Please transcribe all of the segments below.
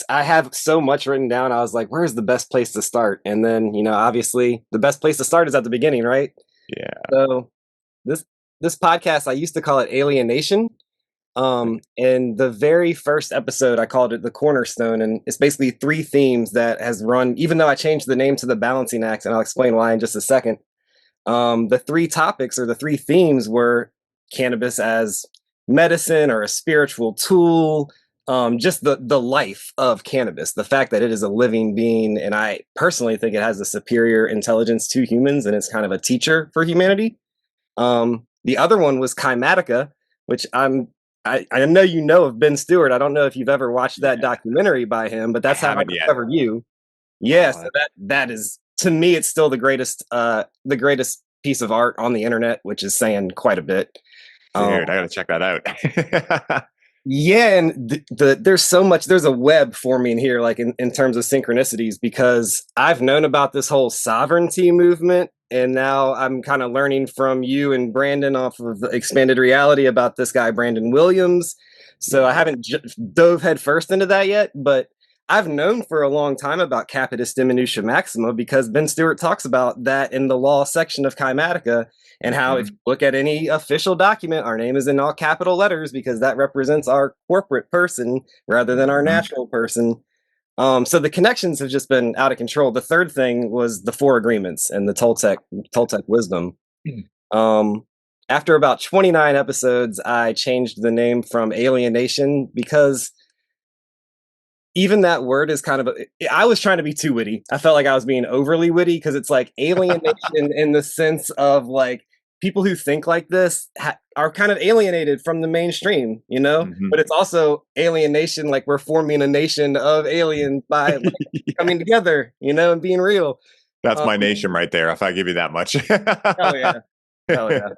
I have so much written down. I was like, where's the best place to start? And then, obviously the best place to start is at the beginning, right? Yeah. So this this podcast, I used to call it Alienation. And the very first episode, I called it the cornerstone, and it's basically three themes that has run, even though I changed the name to the balancing act, and I'll explain why in just a second. The three topics or the three themes were cannabis as medicine or a spiritual tool, just the life of cannabis, the fact that it is a living being, and I personally think it has a superior intelligence to humans, and it's kind of a teacher for humanity. The other one was Kymatica, which I know of Ben Stewart. I don't know if you've ever watched that documentary by him, but I that's how I haven't yet. discovered you. Yeah, so that is, to me, it's still the greatest piece of art on the internet, which is saying quite a bit. Dude, I gotta check that out. Yeah, and there's a web forming here, like in terms of synchronicities, because I've known about this whole sovereignty movement, and now I'm kind of learning from you and Brandon off of the expanded reality about this guy, Brandon Williams. So I haven't dove headfirst into that yet, but I've known for a long time about Capitis Diminutia Maxima because Ben Stewart talks about that in the law section of Kymatica, and how if you look at any official document, our name is in all capital letters because that represents our corporate person rather than our natural person. So the connections have just been out of control. The third thing was the four agreements and the Toltec Wisdom. After about 29 episodes, I changed the name from Alienation because even that word is kind of I was trying to be too witty. I felt like I was being overly witty because it's like alienation in the sense of like people who think like this are kind of alienated from the mainstream, but it's also alienation, like we're forming a nation of aliens by coming together, and being real. That's my nation right there, if I give you that much. Hell yeah.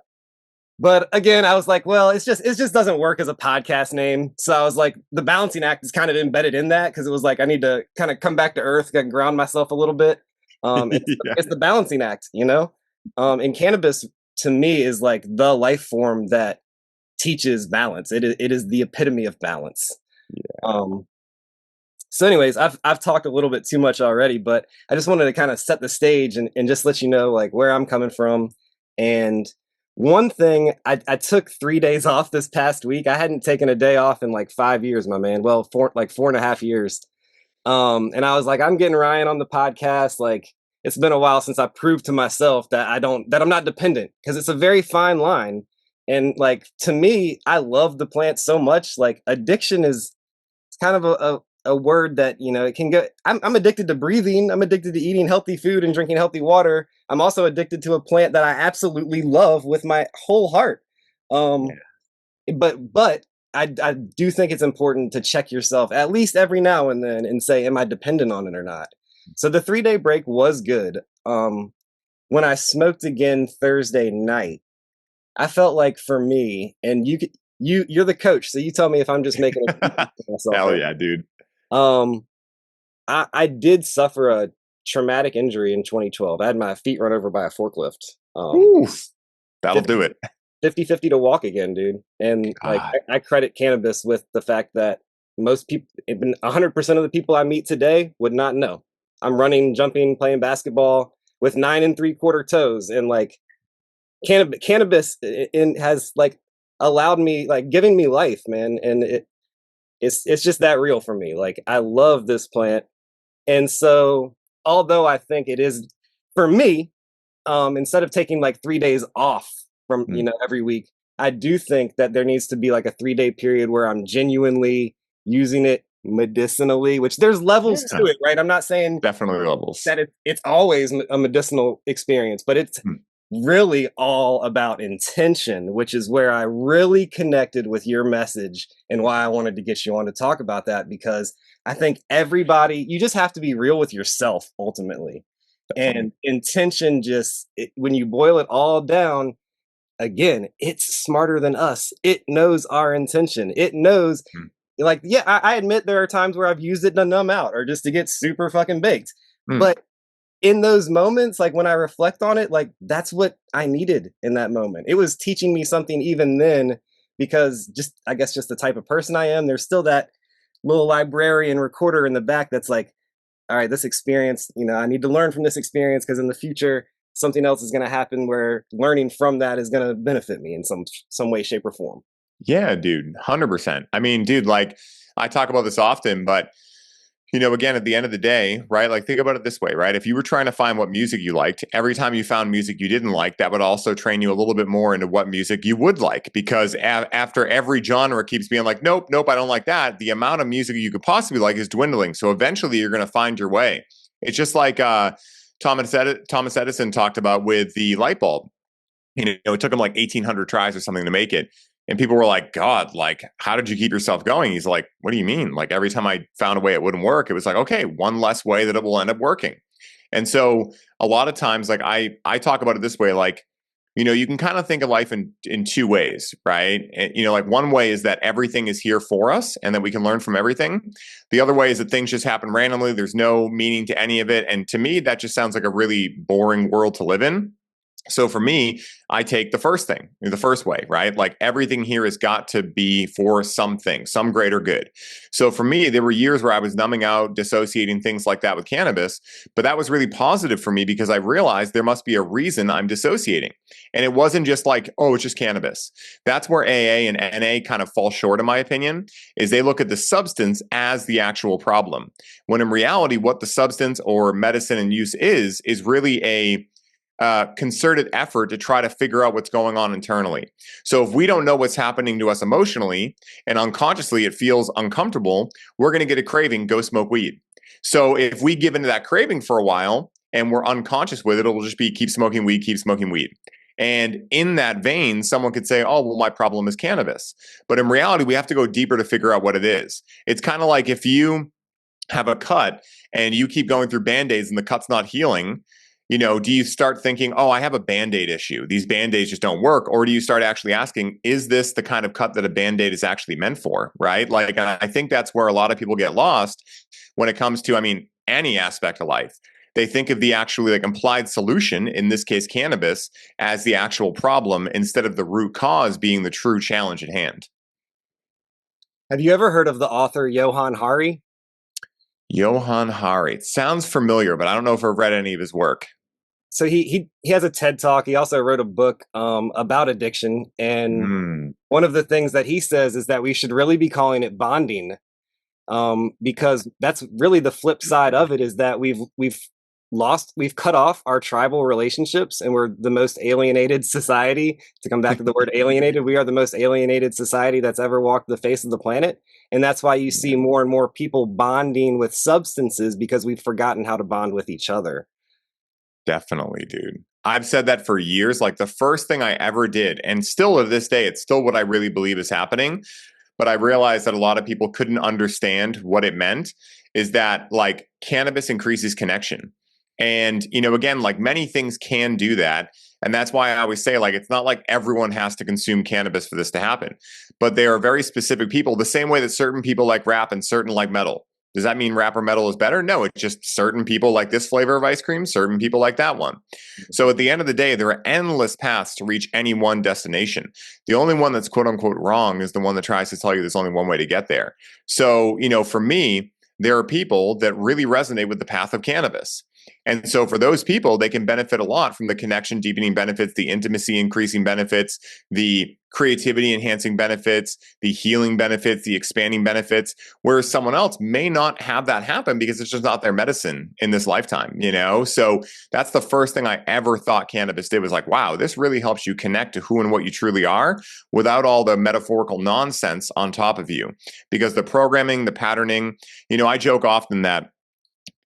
But again, I was like, well, it just doesn't work as a podcast name. So I was like, the balancing act is kind of embedded in that because it was like I need to kind of come back to earth and ground myself a little bit. It's the balancing act, and cannabis to me is like the life form that teaches balance. It is the epitome of balance. Yeah. So anyways, I've talked a little bit too much already, but I just wanted to kind of set the stage and just let you know like where I'm coming from. And one thing, I took 3 days off this past week. I hadn't taken a day off in like 5 years, my man. Well, 4.5 years. And I was like, I'm getting Ryan on the podcast. Like, it's been a while since I proved to myself that I'm not dependent, because it's a very fine line. And like, to me, I love the plant so much. Like, addiction is, it's kind of a word that, it can go. I'm addicted to breathing. I'm addicted to eating healthy food and drinking healthy water. I'm also addicted to a plant that I absolutely love with my whole heart. But I do think it's important to check yourself at least every now and then and say, am I dependent on it or not? So the 3-day break was good. When I smoked again Thursday night, I felt like, for me, and you're the coach, so you tell me if I'm just making a myself. Hell yeah, dude. I did suffer a traumatic injury in 2012. I had my feet run over by a forklift. That'll do it. 50-50 to walk again, dude. And like, I credit cannabis with the fact that most people, 100% of the people I meet today would not know. I'm running, jumping, playing basketball with 9 3/4 toes, and like cannabis has like allowed me, like giving me life, man. And it's just that real for me. Like, I love this plant. And so, although I think it is, for me, instead of taking like 3 days off from, every week, I do think that there needs to be like a 3-day period where I'm genuinely using it medicinally, which there's levels to it, right? I'm not saying definitely levels that it's always a medicinal experience, but it's really all about intention, which is where I really connected with your message and why I wanted to get you on to talk about that, because I think you just have to be real with yourself ultimately. And intention, when you boil it all down, again, it's smarter than us. It knows our intention. It knows, like, yeah, I admit there are times where I've used it to numb out or just to get super fucking baked. But in those moments, like when I reflect on it, like that's what I needed in that moment. It was teaching me something even then, because I guess just the type of person I am, there's still that little librarian recorder in the back that's like, all right, this experience, I need to learn from this experience because in the future something else is going to happen where learning from that is going to benefit me in some way, shape, or form. Yeah, dude, 100%. I mean, dude, like I talk about this often, but again, at the end of the day, right? Like think about it this way, right? If you were trying to find what music you liked, every time you found music you didn't like, that would also train you a little bit more into what music you would like. Because after every genre keeps being like, nope, nope, I don't like that, the amount of music you could possibly like is dwindling. So eventually you're going to find your way. It's just like Thomas Edison talked about with the light bulb. It took him like 1,800 tries or something to make it. And people were like, God, like, how did you keep yourself going? He's like, what do you mean? Like, every time I found a way it wouldn't work, it was like, okay, one less way that it will end up working. And so a lot of times, like, I talk about it this way, like, you can kind of think of life in two ways, right? And, like one way is that everything is here for us and that we can learn from everything. The other way is that things just happen randomly. There's no meaning to any of it. And to me, that just sounds like a really boring world to live in. So for me, I take the first thing, the first way, right? Like everything here has got to be for something, some greater good. So for me, there were years where I was numbing out, dissociating, things like that with cannabis, but that was really positive for me because I realized there must be a reason I'm dissociating. And it wasn't just like, oh, it's just cannabis. That's where AA and NA kind of fall short, in my opinion, is they look at the substance as the actual problem. When in reality, what the substance or medicine and use is really a concerted effort to try to figure out what's going on internally. So if we don't know what's happening to us emotionally and unconsciously it feels uncomfortable, we're going to get a craving, go smoke weed. So if we give into that craving for a while and we're unconscious with it, it'll just be keep smoking weed, keep smoking weed. And in that vein, someone could say, oh, well, my problem is cannabis. But in reality, we have to go deeper to figure out what it is. It's kind of like if you have a cut and you keep going through Band-Aids and the cut's not healing, do you start thinking, oh, I have a Band-Aid issue. These Band-Aids just don't work. Or do you start actually asking, is this the kind of cut that a Band-Aid is actually meant for, right? Like, I think that's where a lot of people get lost when it comes to, any aspect of life. They think of the actually like implied solution, in this case, cannabis, as the actual problem instead of the root cause being the true challenge at hand. Have you ever heard of the author Johan Hari? Johan Hari. It sounds familiar, but I don't know if I've read any of his work. So he has a TED Talk. He also wrote a book about addiction. And one of the things that he says is that we should really be calling it bonding, because that's really the flip side of it, is that we've cut off our tribal relationships, and we're the most alienated society. To come back to the word alienated, we are the most alienated society that's ever walked the face of the planet. And that's why you see more and more people bonding with substances, because we've forgotten how to bond with each other. Definitely, dude. I've said that for years. Like the first thing I ever did, and still to this day, it's still what I really believe is happening. But I realized that a lot of people couldn't understand what it meant, is that like cannabis increases connection. And, again, like many things can do that. And that's why I always say, like, it's not like everyone has to consume cannabis for this to happen. But there are very specific people, the same way that certain people like rap and certain like metal. Does that mean rap or metal is better? No, it's just certain people like this flavor of ice cream, certain people like that one. So at the end of the day, there are endless paths to reach any one destination. The only one that's quote unquote wrong is the one that tries to tell you there's only one way to get there. So, for me, there are people that really resonate with the path of cannabis. And so for those people, they can benefit a lot from the connection deepening benefits, the intimacy increasing benefits, the creativity enhancing benefits, the healing benefits, the expanding benefits, whereas someone else may not have that happen because it's just not their medicine in this lifetime, So that's the first thing I ever thought cannabis did, was like, wow, this really helps you connect to who and what you truly are without all the metaphorical nonsense on top of you. Because the programming, the patterning, I joke often that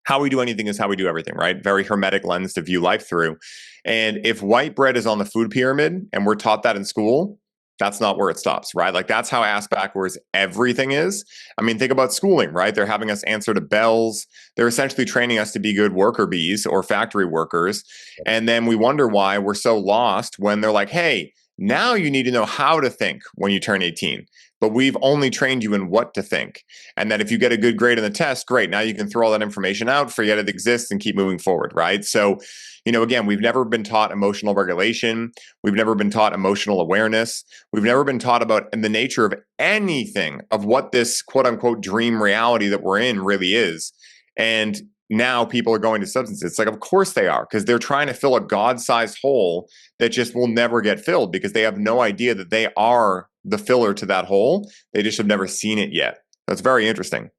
how we do anything is how we do everything, right? Very hermetic lens to view life through. And if white bread is on the food pyramid and we're taught that in school, that's not where it stops, right? Like that's how ass backwards everything is. Think about schooling, right? They're having us answer to bells. They're essentially training us to be good worker bees or factory workers. And then we wonder why we're so lost when they're like, hey, now you need to know how to think when you turn 18. but we've only trained you in what to think. And that if you get a good grade in the test, great. Now you can throw all that information out, forget it exists, and keep moving forward, right? So, again, we've never been taught emotional regulation. We've never been taught emotional awareness. We've never been taught about the nature of anything of what this quote unquote dream reality that we're in really is. And now people are going to substances. It's like, of course they are, because they're trying to fill a God-sized hole that just will never get filled because they have no idea that they are the filler to that hole. They just have never seen it yet. That's very interesting.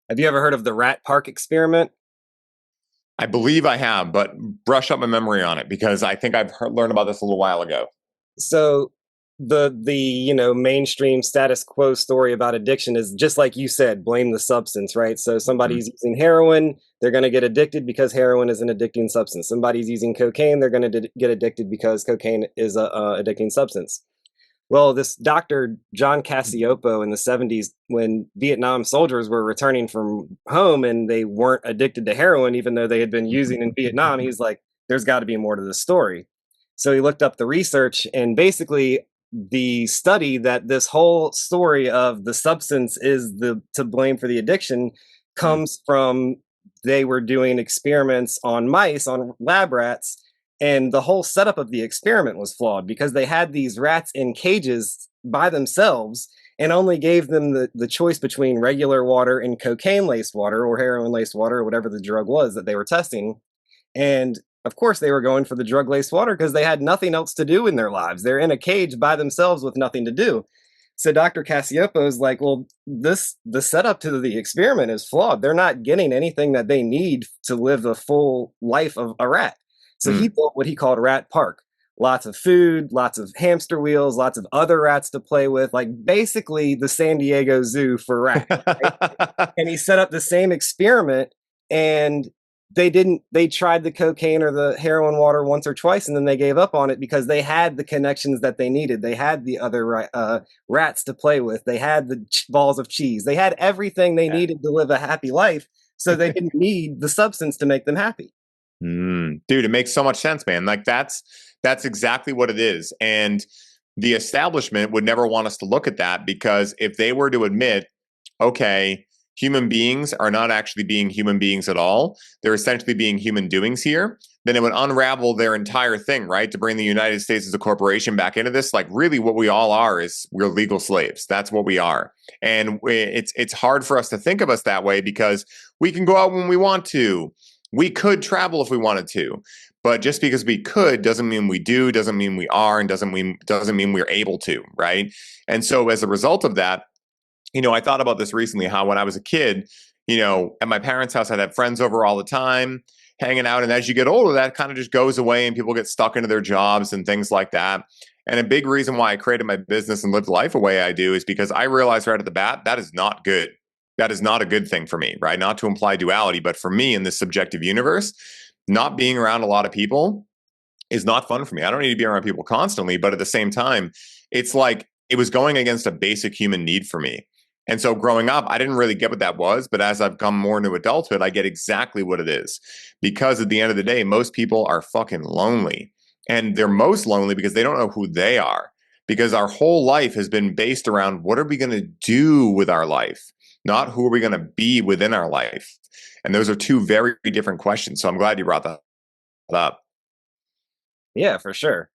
Have you ever heard of the rat park experiment? I believe I have, but brush up my memory on it because I think I've learned about this a little while ago. So the mainstream status quo story about addiction is just like you said, blame the substance, right? So somebody's using heroin, they're going to get addicted because heroin is an addicting substance. Somebody's using cocaine, they're going to get addicted because cocaine is a addicting substance. Well, this Dr. John Cassiopo in the 70s, when Vietnam soldiers were returning from home and they weren't addicted to heroin, even though they had been using in Vietnam, he's like, there's got to be more to the story. So he looked up the research, and basically the study that this whole story of the substance is the to blame for the addiction comes from, they were doing experiments on mice, on lab rats, and the whole setup of the experiment was flawed because they had these rats in cages by themselves and only gave them the choice between regular water and cocaine laced water or heroin laced water or whatever the drug was that they were testing. And of course, they were going for the drug laced water because they had nothing else to do in their lives. They're in a cage by themselves with nothing to do. So Dr. Cassiopo is like, well, the setup to the experiment is flawed. They're not getting anything that they need to live the full life of a rat. So he built what he called Rat Park. Lots of food, lots of hamster wheels, lots of other rats to play with, like basically the San Diego Zoo for rats. Right? And he set up the same experiment, and they tried the cocaine or the heroin water once or twice, and then they gave up on it because they had the connections that they needed. They had the other rats to play with. They had the balls of cheese. They had everything they needed to live a happy life, so they didn't need the substance to make them happy. Dude, it makes so much sense, man. Like that's exactly what it is. And the establishment would never want us to look at that, because if they were to admit, okay, human beings are not actually being human beings at all, they're essentially being human doings here, then it would unravel their entire thing, right? To bring the United States as a corporation back into this, like really what we all are is we're legal slaves. That's what we are. And it's hard for us to think of us that way because we can go out when we want to. We could travel if we wanted to, but just because we could doesn't mean we do, doesn't mean we are, and doesn't mean we're able to, right? And so as a result of that, I thought about this recently, how when I was a kid, at my parents' house, I'd have friends over all the time, hanging out. And as you get older, that kind of just goes away and people get stuck into their jobs and things like that. And a big reason why I created my business and lived life the way I do is because I realized right at the bat, that is not good. That is not a good thing for me, right? Not to imply duality, but for me in this subjective universe, not being around a lot of people is not fun for me. I don't need to be around people constantly, but at the same time, it's like it was going against a basic human need for me. And so growing up, I didn't really get what that was. But as I've come more into adulthood, I get exactly what it is. Because at the end of the day, most people are fucking lonely. And they're most lonely because they don't know who they are. Because our whole life has been based around what are we going to do with our life, not who are we going to be within our life. And those are two very different questions. So I'm glad you brought that up. Yeah, for sure.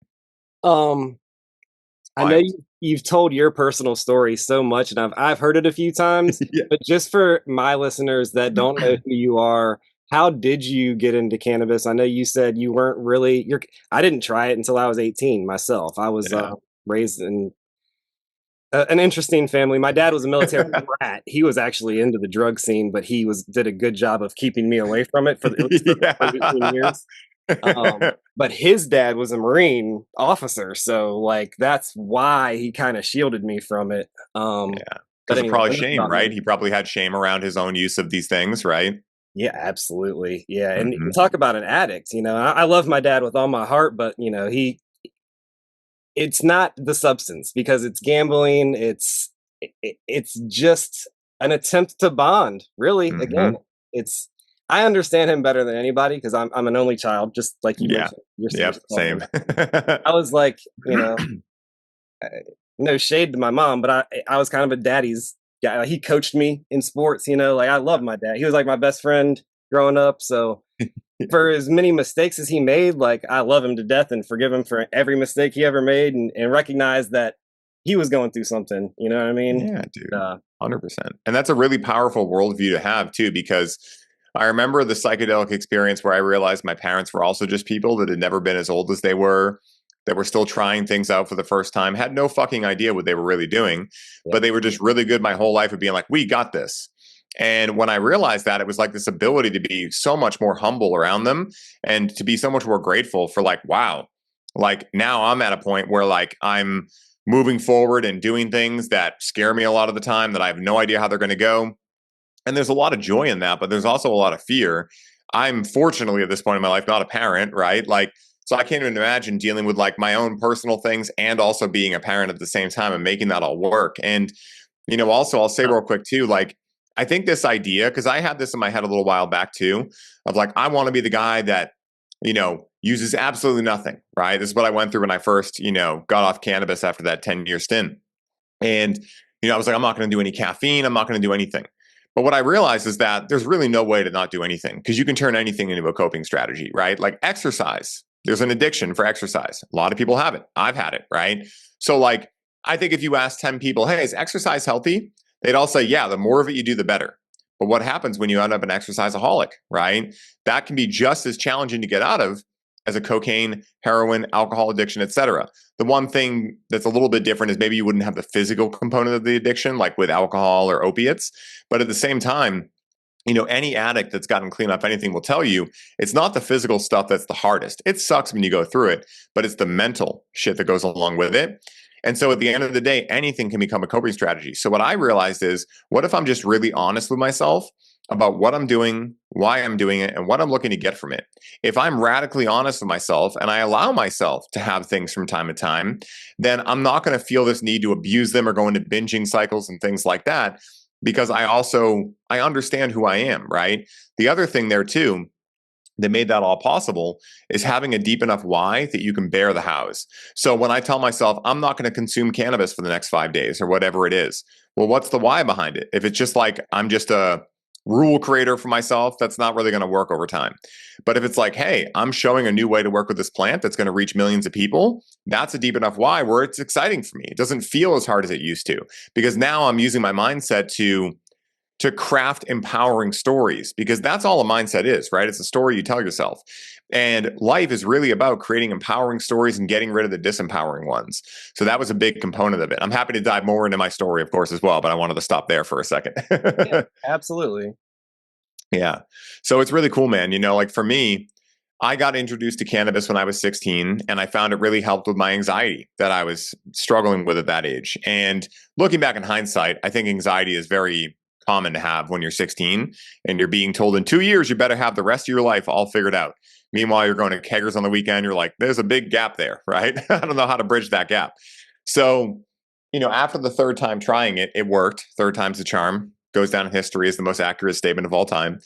I know you've told your personal story so much, and I've heard it a few times. Yeah. But just for my listeners that don't know who you are, how did you get into cannabis? I know you said you weren't really. I didn't try it until I was 18 myself. I was raised in an interesting family. My dad was a military brat. He was actually into the drug scene, but he did a good job of keeping me away from it for at least the 18 years. But his dad was a Marine officer, so like that's why he kind of shielded me from it. Because of probably shame, right? He probably had shame around his own use of these things, right? Yeah, absolutely. Yeah, and talk about an addict. I love my dad with all my heart, but it's not the substance because it's gambling. It's just an attempt to bond. Really, again, it's. I understand him better than anybody because I'm an only child, just like you mentioned. Yep, same. I was like, no shade to my mom, but I was kind of a daddy's guy. Like, he coached me in sports, like I love my dad. He was like my best friend growing up. So for as many mistakes as he made, like I love him to death and forgive him for every mistake he ever made, and recognize that he was going through something. You know what I mean? Yeah, dude. 100%. And that's a really powerful worldview to have too, because I remember the psychedelic experience where I realized my parents were also just people that had never been as old as they were, that were still trying things out for the first time, had no fucking idea what they were really doing, but they were just really good my whole life at being like, we got this. And when I realized that, it was like this ability to be so much more humble around them and to be so much more grateful for like, wow, like now I'm at a point where like I'm moving forward and doing things that scare me a lot of the time that I have no idea how they're going to go. And there's a lot of joy in that, but there's also a lot of fear. I'm fortunately at this point in my life not a parent, right? Like, so I can't even imagine dealing with like my own personal things and also being a parent at the same time and making that all work. And, also I'll say real quick too, like, I think this idea, because I had this in my head a little while back too, of like, I want to be the guy that, uses absolutely nothing, right? This is what I went through when I first, got off cannabis after that 10-year stint. And, I was like, I'm not going to do any caffeine. I'm not going to do anything. But what I realized is that there's really no way to not do anything because you can turn anything into a coping strategy, right? Like exercise. There's an addiction for exercise. A lot of people have it. I've had it, right? So like, I think if you ask 10 people, hey, is exercise healthy? They'd all say, yeah, the more of it you do, the better. But what happens when you end up an exerciseaholic, right? That can be just as challenging to get out of as a cocaine, heroin, alcohol addiction, etc. The one thing that's a little bit different is maybe you wouldn't have the physical component of the addiction, like with alcohol or opiates. But at the same time, any addict that's gotten clean up anything will tell you it's not the physical stuff that's the hardest. It sucks when you go through it, but it's the mental shit that goes along with it. And so at the end of the day, anything can become a coping strategy. So what I realized is, what if I'm just really honest with myself about what I'm doing, why I'm doing it, and what I'm looking to get from it? If I'm radically honest with myself and I allow myself to have things from time to time, then I'm not going to feel this need to abuse them or go into binging cycles and things like that, because I understand who I am, right? The other thing there too that made that all possible is having a deep enough why that you can bear the hows. So when I tell myself I'm not going to consume cannabis for the next 5 days or whatever it is, well, what's the why behind it? If it's just like I'm just a rule creator for myself, that's not really going to work over time. But if it's like, hey, I'm showing a new way to work with this plant that's going to reach millions of people, that's a deep enough why where it's exciting for me. It doesn't feel as hard as it used to, because now I'm using my mindset to craft empowering stories, because that's all a mindset is, right? It's a story you tell yourself. And life is really about creating empowering stories and getting rid of the disempowering ones. So that was a big component of it. I'm happy to dive more into my story, of course, as well, but I wanted to stop there for a second. Yeah, absolutely. Yeah. So it's really cool, man. Like for me, I got introduced to cannabis when I was 16, and I found it really helped with my anxiety that I was struggling with at that age. And looking back in hindsight, I think anxiety is very common to have when you're 16 and you're being told in 2 years you better have the rest of your life all figured out. Meanwhile, you're going to keggers on the weekend. You're like, there's a big gap there, right? I don't know how to bridge that gap. So, after the third time trying it, it worked. Third time's the charm. Goes down in history as the most accurate statement of all time.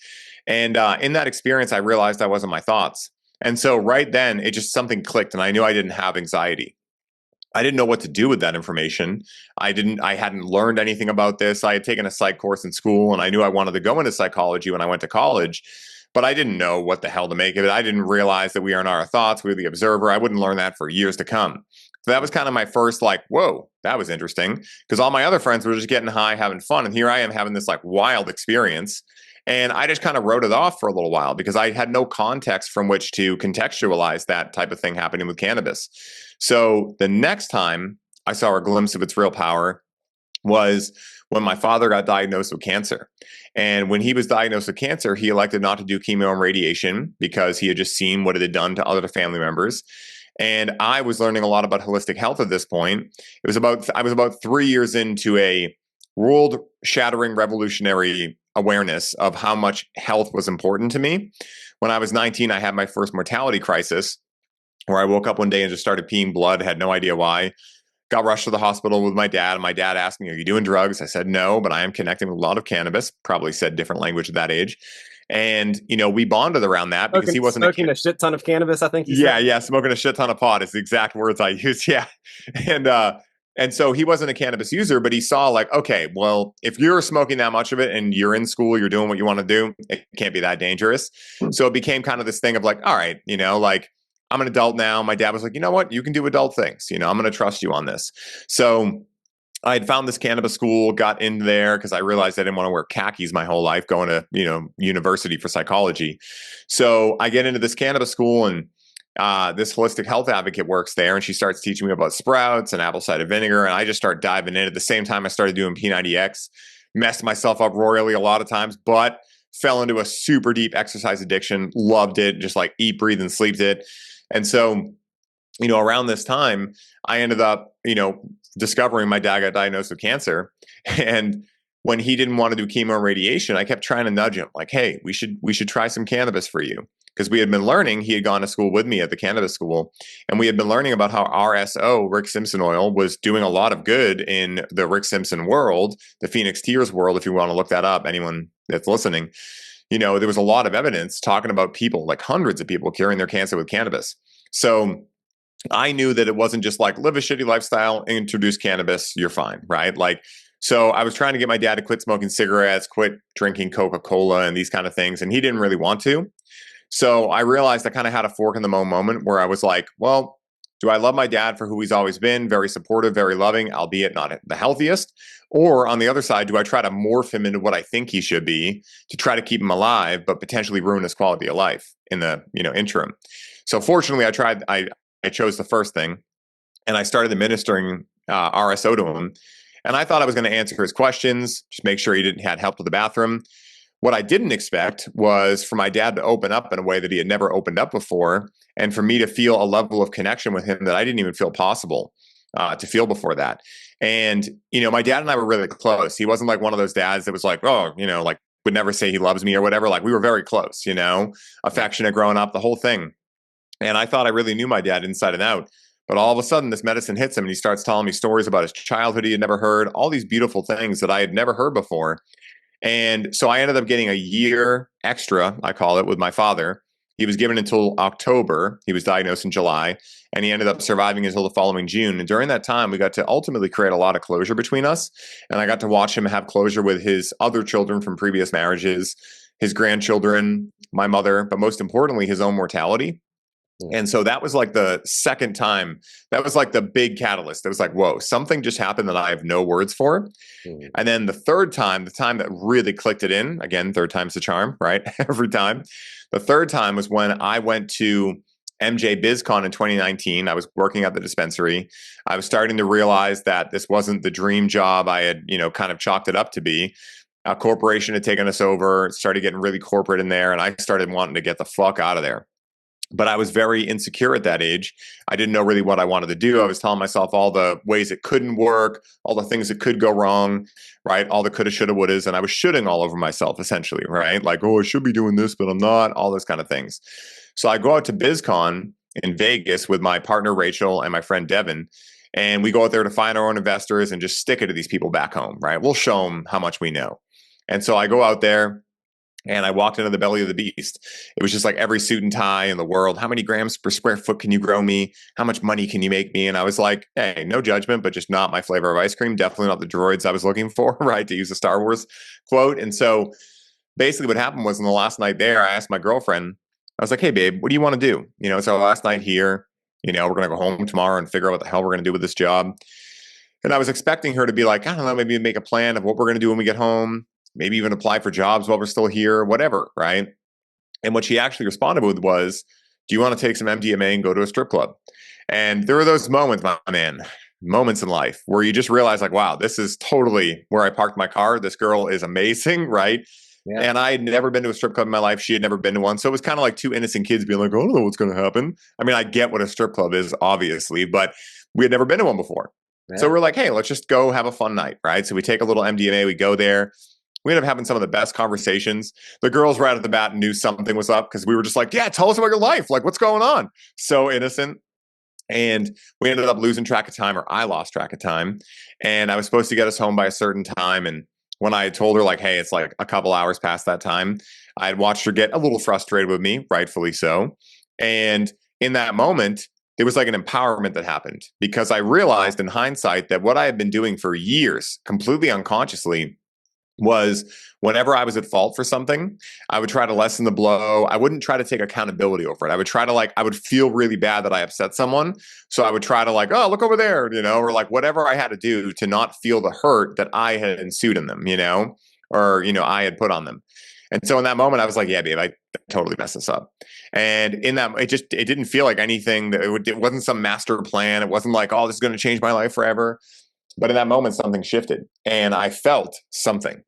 And in that experience, I realized that wasn't my thoughts. And so right then, it just something clicked, and I knew I didn't have anxiety. I didn't know what to do with that information. I hadn't learned anything about this. I had taken a psych course in school, and I knew I wanted to go into psychology when I went to college, but I didn't know what the hell to make of it. I didn't realize that we are in our thoughts, we're the observer. I wouldn't learn that for years to come. So that was kind of my first like, whoa, that was interesting, because all my other friends were just getting high, having fun. And here I am having this like wild experience. And I just kind of wrote it off for a little while because I had no context from which to contextualize that type of thing happening with cannabis. So the next time I saw a glimpse of its real power was when my father got diagnosed with cancer. And when he was diagnosed with cancer, he elected not to do chemo and radiation because he had just seen what it had done to other family members. And I was learning a lot about holistic health at this point. I was about 3 years into a world-shattering, revolutionary awareness of how much health was important to me. When I was 19, I had my first mortality crisis, where I woke up one day and just started peeing blood, had no idea why. Got rushed to the hospital with my dad, and my dad asked me, "Are you doing drugs?" I said, "No, but I am connecting with a lot of cannabis." Probably said different language at that age. And, we bonded around that because he wasn't smoking a shit ton of cannabis, I think you said. Yeah, smoking a shit ton of pot is the exact words I use. Yeah. And And so he wasn't a cannabis user, but he saw like, okay, well, if you're smoking that much of it and you're in school, you're doing what you want to do, it can't be that dangerous. So it became kind of this thing of like, all right, like I'm an adult now. My dad was like, you know what? You can do adult things. I'm going to trust you on this. So I had found this cannabis school, got in there because I realized I didn't want to wear khakis my whole life going to, university for psychology. So I get into this cannabis school and this holistic health advocate works there and she starts teaching me about sprouts and apple cider vinegar. And I just start diving in. At the same time, I started doing P90X, messed myself up royally a lot of times, but fell into a super deep exercise addiction, loved it, just like eat, breathe, and sleeped it. And so, around this time, I ended up, discovering my dad got diagnosed with cancer. And when he didn't want to do chemo and radiation, I kept trying to nudge him like, hey, we should try some cannabis for you. Because we had been learning, he had gone to school with me at the cannabis school, and we had been learning about how RSO, Rick Simpson oil, was doing a lot of good in the Rick Simpson world, the Phoenix Tears world, if you want to look that up, anyone that's listening. There was a lot of evidence talking about people, like hundreds of people curing their cancer with cannabis. So I knew that it wasn't just like live a shitty lifestyle, introduce cannabis, you're fine, right? So I was trying to get my dad to quit smoking cigarettes, quit drinking Coca-Cola and these kind of things. And he didn't really want to. So I realized I kind of had a fork in the moment where I was like, well, do I love my dad for who he's always been? Very supportive, very loving, albeit not the healthiest. Or on the other side, do I try to morph him into what I think he should be to try to keep him alive, but potentially ruin his quality of life in the, interim? So fortunately, I chose the first thing and I started administering RSO to him. And I thought I was going to answer his questions, just make sure he had help to the bathroom. What I didn't expect was for my dad to open up in a way that he had never opened up before, and for me to feel a level of connection with him that I didn't even feel possible to feel before that. And, my dad and I were really close. He wasn't like one of those dads that was like, oh, like would never say he loves me or whatever. Like we were very close, affectionate growing up, the whole thing. And I thought I really knew my dad inside and out. But all of a sudden, this medicine hits him and he starts telling me stories about his childhood he had never heard, all these beautiful things that I had never heard before. And so I ended up getting a year extra, I call it, with my father. He was given until October. He was diagnosed in July, and he ended up surviving until the following June. And during that time, we got to ultimately create a lot of closure between us. And I got to watch him have closure with his other children from previous marriages, his grandchildren, my mother, but most importantly, his own mortality. And so that was like the second time, that was like the big catalyst. It was like, whoa, something just happened that I have no words for. And then the third time, the time that really clicked it in, again, third time's the charm, right? Every time. The third time was when I went to MJ BizCon in 2019. I was working at the dispensary. I was starting to realize that this wasn't the dream job I had, kind of chalked it up to be. A corporation had taken us over, started getting really corporate in there, and I started wanting to get the fuck out of there. But I was very insecure at that age. I didn't know really what I wanted to do. I was telling myself all the ways it couldn't work, all the things that could go wrong, right? All the coulda, shoulda, wouldas. And I was shooting all over myself, essentially, right? Like, oh, I should be doing this, but I'm not, all those kind of things. So I go out to BizCon in Vegas with my partner, Rachel, and my friend, Devin. And we go out there to find our own investors and just stick it to these people back home, right? We'll show them how much we know. And so I go out there. And I walked into the belly of the beast. It was just like every suit and tie in the world. How many grams per square foot can you grow me? How much money can you make me? And I was like, hey, no judgment, but just not my flavor of ice cream. Definitely not the droids I was looking for, right? To use a Star Wars quote. And so basically what happened was on the last night there, I asked my girlfriend, I was like, hey, babe, what do you want to do? So last night here, we're going to go home tomorrow and figure out what the hell we're going to do with this job. And I was expecting her to be like, I don't know, maybe make a plan of what we're going to do when we get home. Maybe even apply for jobs while we're still here, whatever, right? And what she actually responded with was, do you want to take some MDMA and go to a strip club? And there were those moments, my man, moments in life where you just realize like, wow, this is totally where I parked my car. This girl is amazing, right? Yeah. And I had never been to a strip club in my life. She had never been to one. So it was kind of like two innocent kids being like, I don't know what's going to happen. I mean, I get what a strip club is, obviously, but we had never been to one before. Yeah. So we're like, hey, let's just go have a fun night, right? So we take a little MDMA, we go there. We ended up having some of the best conversations. The girls right at the bat knew something was up because we were just like, yeah, tell us about your life. Like, what's going on? So innocent. And we ended up losing track of time, or I lost track of time. And I was supposed to get us home by a certain time. And when I had told her like, hey, it's like a couple hours past that time, I had watched her get a little frustrated with me, rightfully so. And in that moment, there was like an empowerment that happened because I realized in hindsight that what I had been doing for years, completely unconsciously, was whenever I was at fault for something, I would try to lessen the blow. I wouldn't try to take accountability over it. I would try to I would feel really bad that I upset someone. So I would try to oh, look over there, or whatever I had to do to not feel the hurt that I had ensued in them, or, I had put on them. And so in that moment, I was like, yeah, babe, I totally messed this up. And in that, it didn't feel like anything. It wasn't some master plan. It wasn't like, oh, this is going to change my life forever. But in that moment, something shifted and I felt something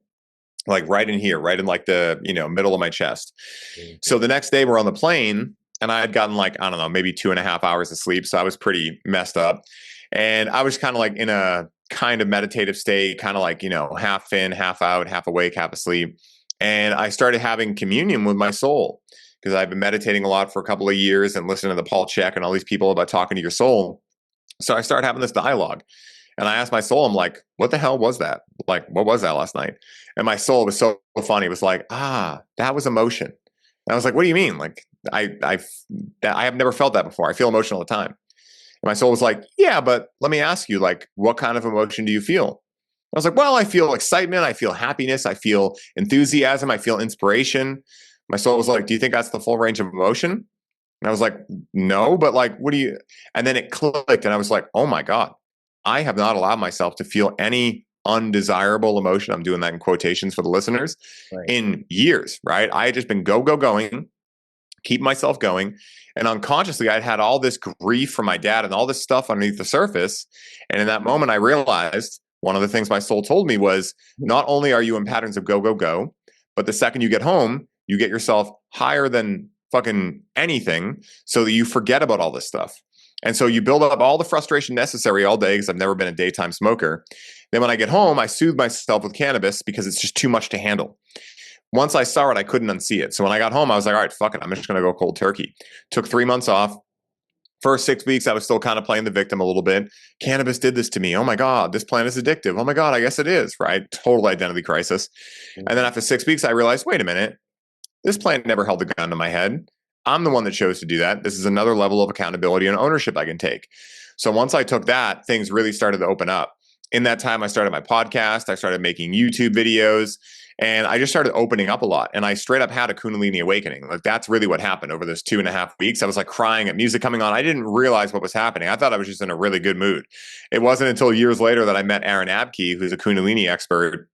right in here, right in the, middle of my chest. Mm-hmm. So the next day we're on the plane and I had gotten I don't know, maybe 2.5 hours of sleep. So I was pretty messed up. And I was kind of in a kind of meditative state, kind of half in, half out, half awake, half asleep. And I started having communion with my soul because I've been meditating a lot for a couple of years and listening to the Paul Chek and all these people about talking to your soul. So I started having this dialogue. And I asked my soul, I'm like, what the hell was that? What was that last night? And my soul was so funny. It was like, that was emotion. And I was like, what do you mean? I have never felt that before. I feel emotional all the time. And my soul was like, yeah, but let me ask you, what kind of emotion do you feel? I was like, well, I feel excitement. I feel happiness. I feel enthusiasm. I feel inspiration. My soul was like, do you think that's the full range of emotion? And I was like, no, but what do you, and then it clicked and I was like, oh my God. I have not allowed myself to feel any undesirable emotion. I'm doing that in quotations for the listeners in years, right? I had just been going, keep myself going. And unconsciously, I'd had all this grief from my dad and all this stuff underneath the surface. And in that moment, I realized one of the things my soul told me was not only are you in patterns of go, but the second you get home, you get yourself higher than fucking anything so that you forget about all this stuff. And so you build up all the frustration necessary all day because I've never been a daytime smoker. Then when I get home, I soothe myself with cannabis because it's just too much to handle. Once I saw it, I couldn't unsee it. So when I got home, I was like, all right, fuck it. I'm just going to go cold turkey. Took 3 months off. First 6 weeks, I was still kind of playing the victim a little bit. Cannabis did this to me. Oh my God, this plant is addictive. Oh my God, I guess it is, right? Total identity crisis. Mm-hmm. And then after 6 weeks, I realized, wait a minute, this plant never held a gun to my head. I'm the one that chose to do that. This is another level of accountability and ownership I can take. So once I took that, things really started to open up. In that time, I started my podcast. I started making YouTube videos. And I just started opening up a lot. And I straight up had a Kunalini Awakening. That's really what happened over those 2.5 weeks. I was crying at music coming on. I didn't realize what was happening. I thought I was just in a really good mood. It wasn't until years later that I met Aaron Abke, who's a Kunalini expert.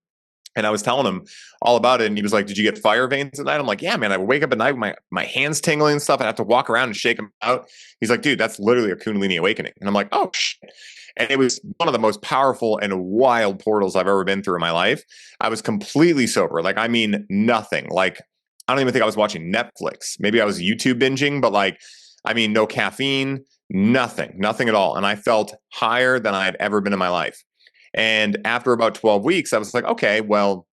And I was telling him all about it. And he was like, did you get fire veins at night? I'm like, yeah, man, I wake up at night with my hands tingling and stuff. I have to walk around and shake them out. He's like, dude, that's literally a Kunalini Awakening. And I'm like, oh, shit. And it was one of the most powerful and wild portals I've ever been through in my life. I was completely sober. I mean, nothing. I don't even think I was watching Netflix. Maybe I was YouTube binging, but I mean, no caffeine, nothing at all. And I felt higher than I had ever been in my life. And after about 12 weeks, I was like, okay, well,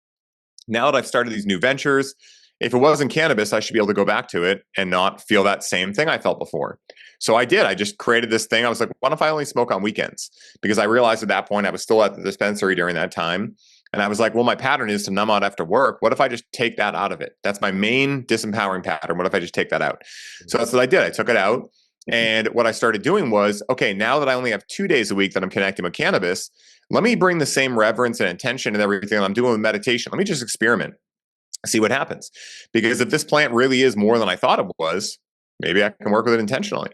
now that I've started these new ventures, if it wasn't cannabis, I should be able to go back to it and not feel that same thing I felt before. So I did. I just created this thing. I was like, what if I only smoke on weekends? Because I realized at that point, I was still at the dispensary during that time. And I was like, well, my pattern is to numb out after work. What if I just take that out of it? That's my main disempowering pattern. What if I just take that out? So that's what I did. I took it out. And what I started doing was, okay, now that I only have 2 days a week that I'm connecting with cannabis, let me bring the same reverence and intention and everything I'm doing with meditation. Let me just experiment, see what happens. Because if this plant really is more than I thought it was, maybe I can work with it intentionally.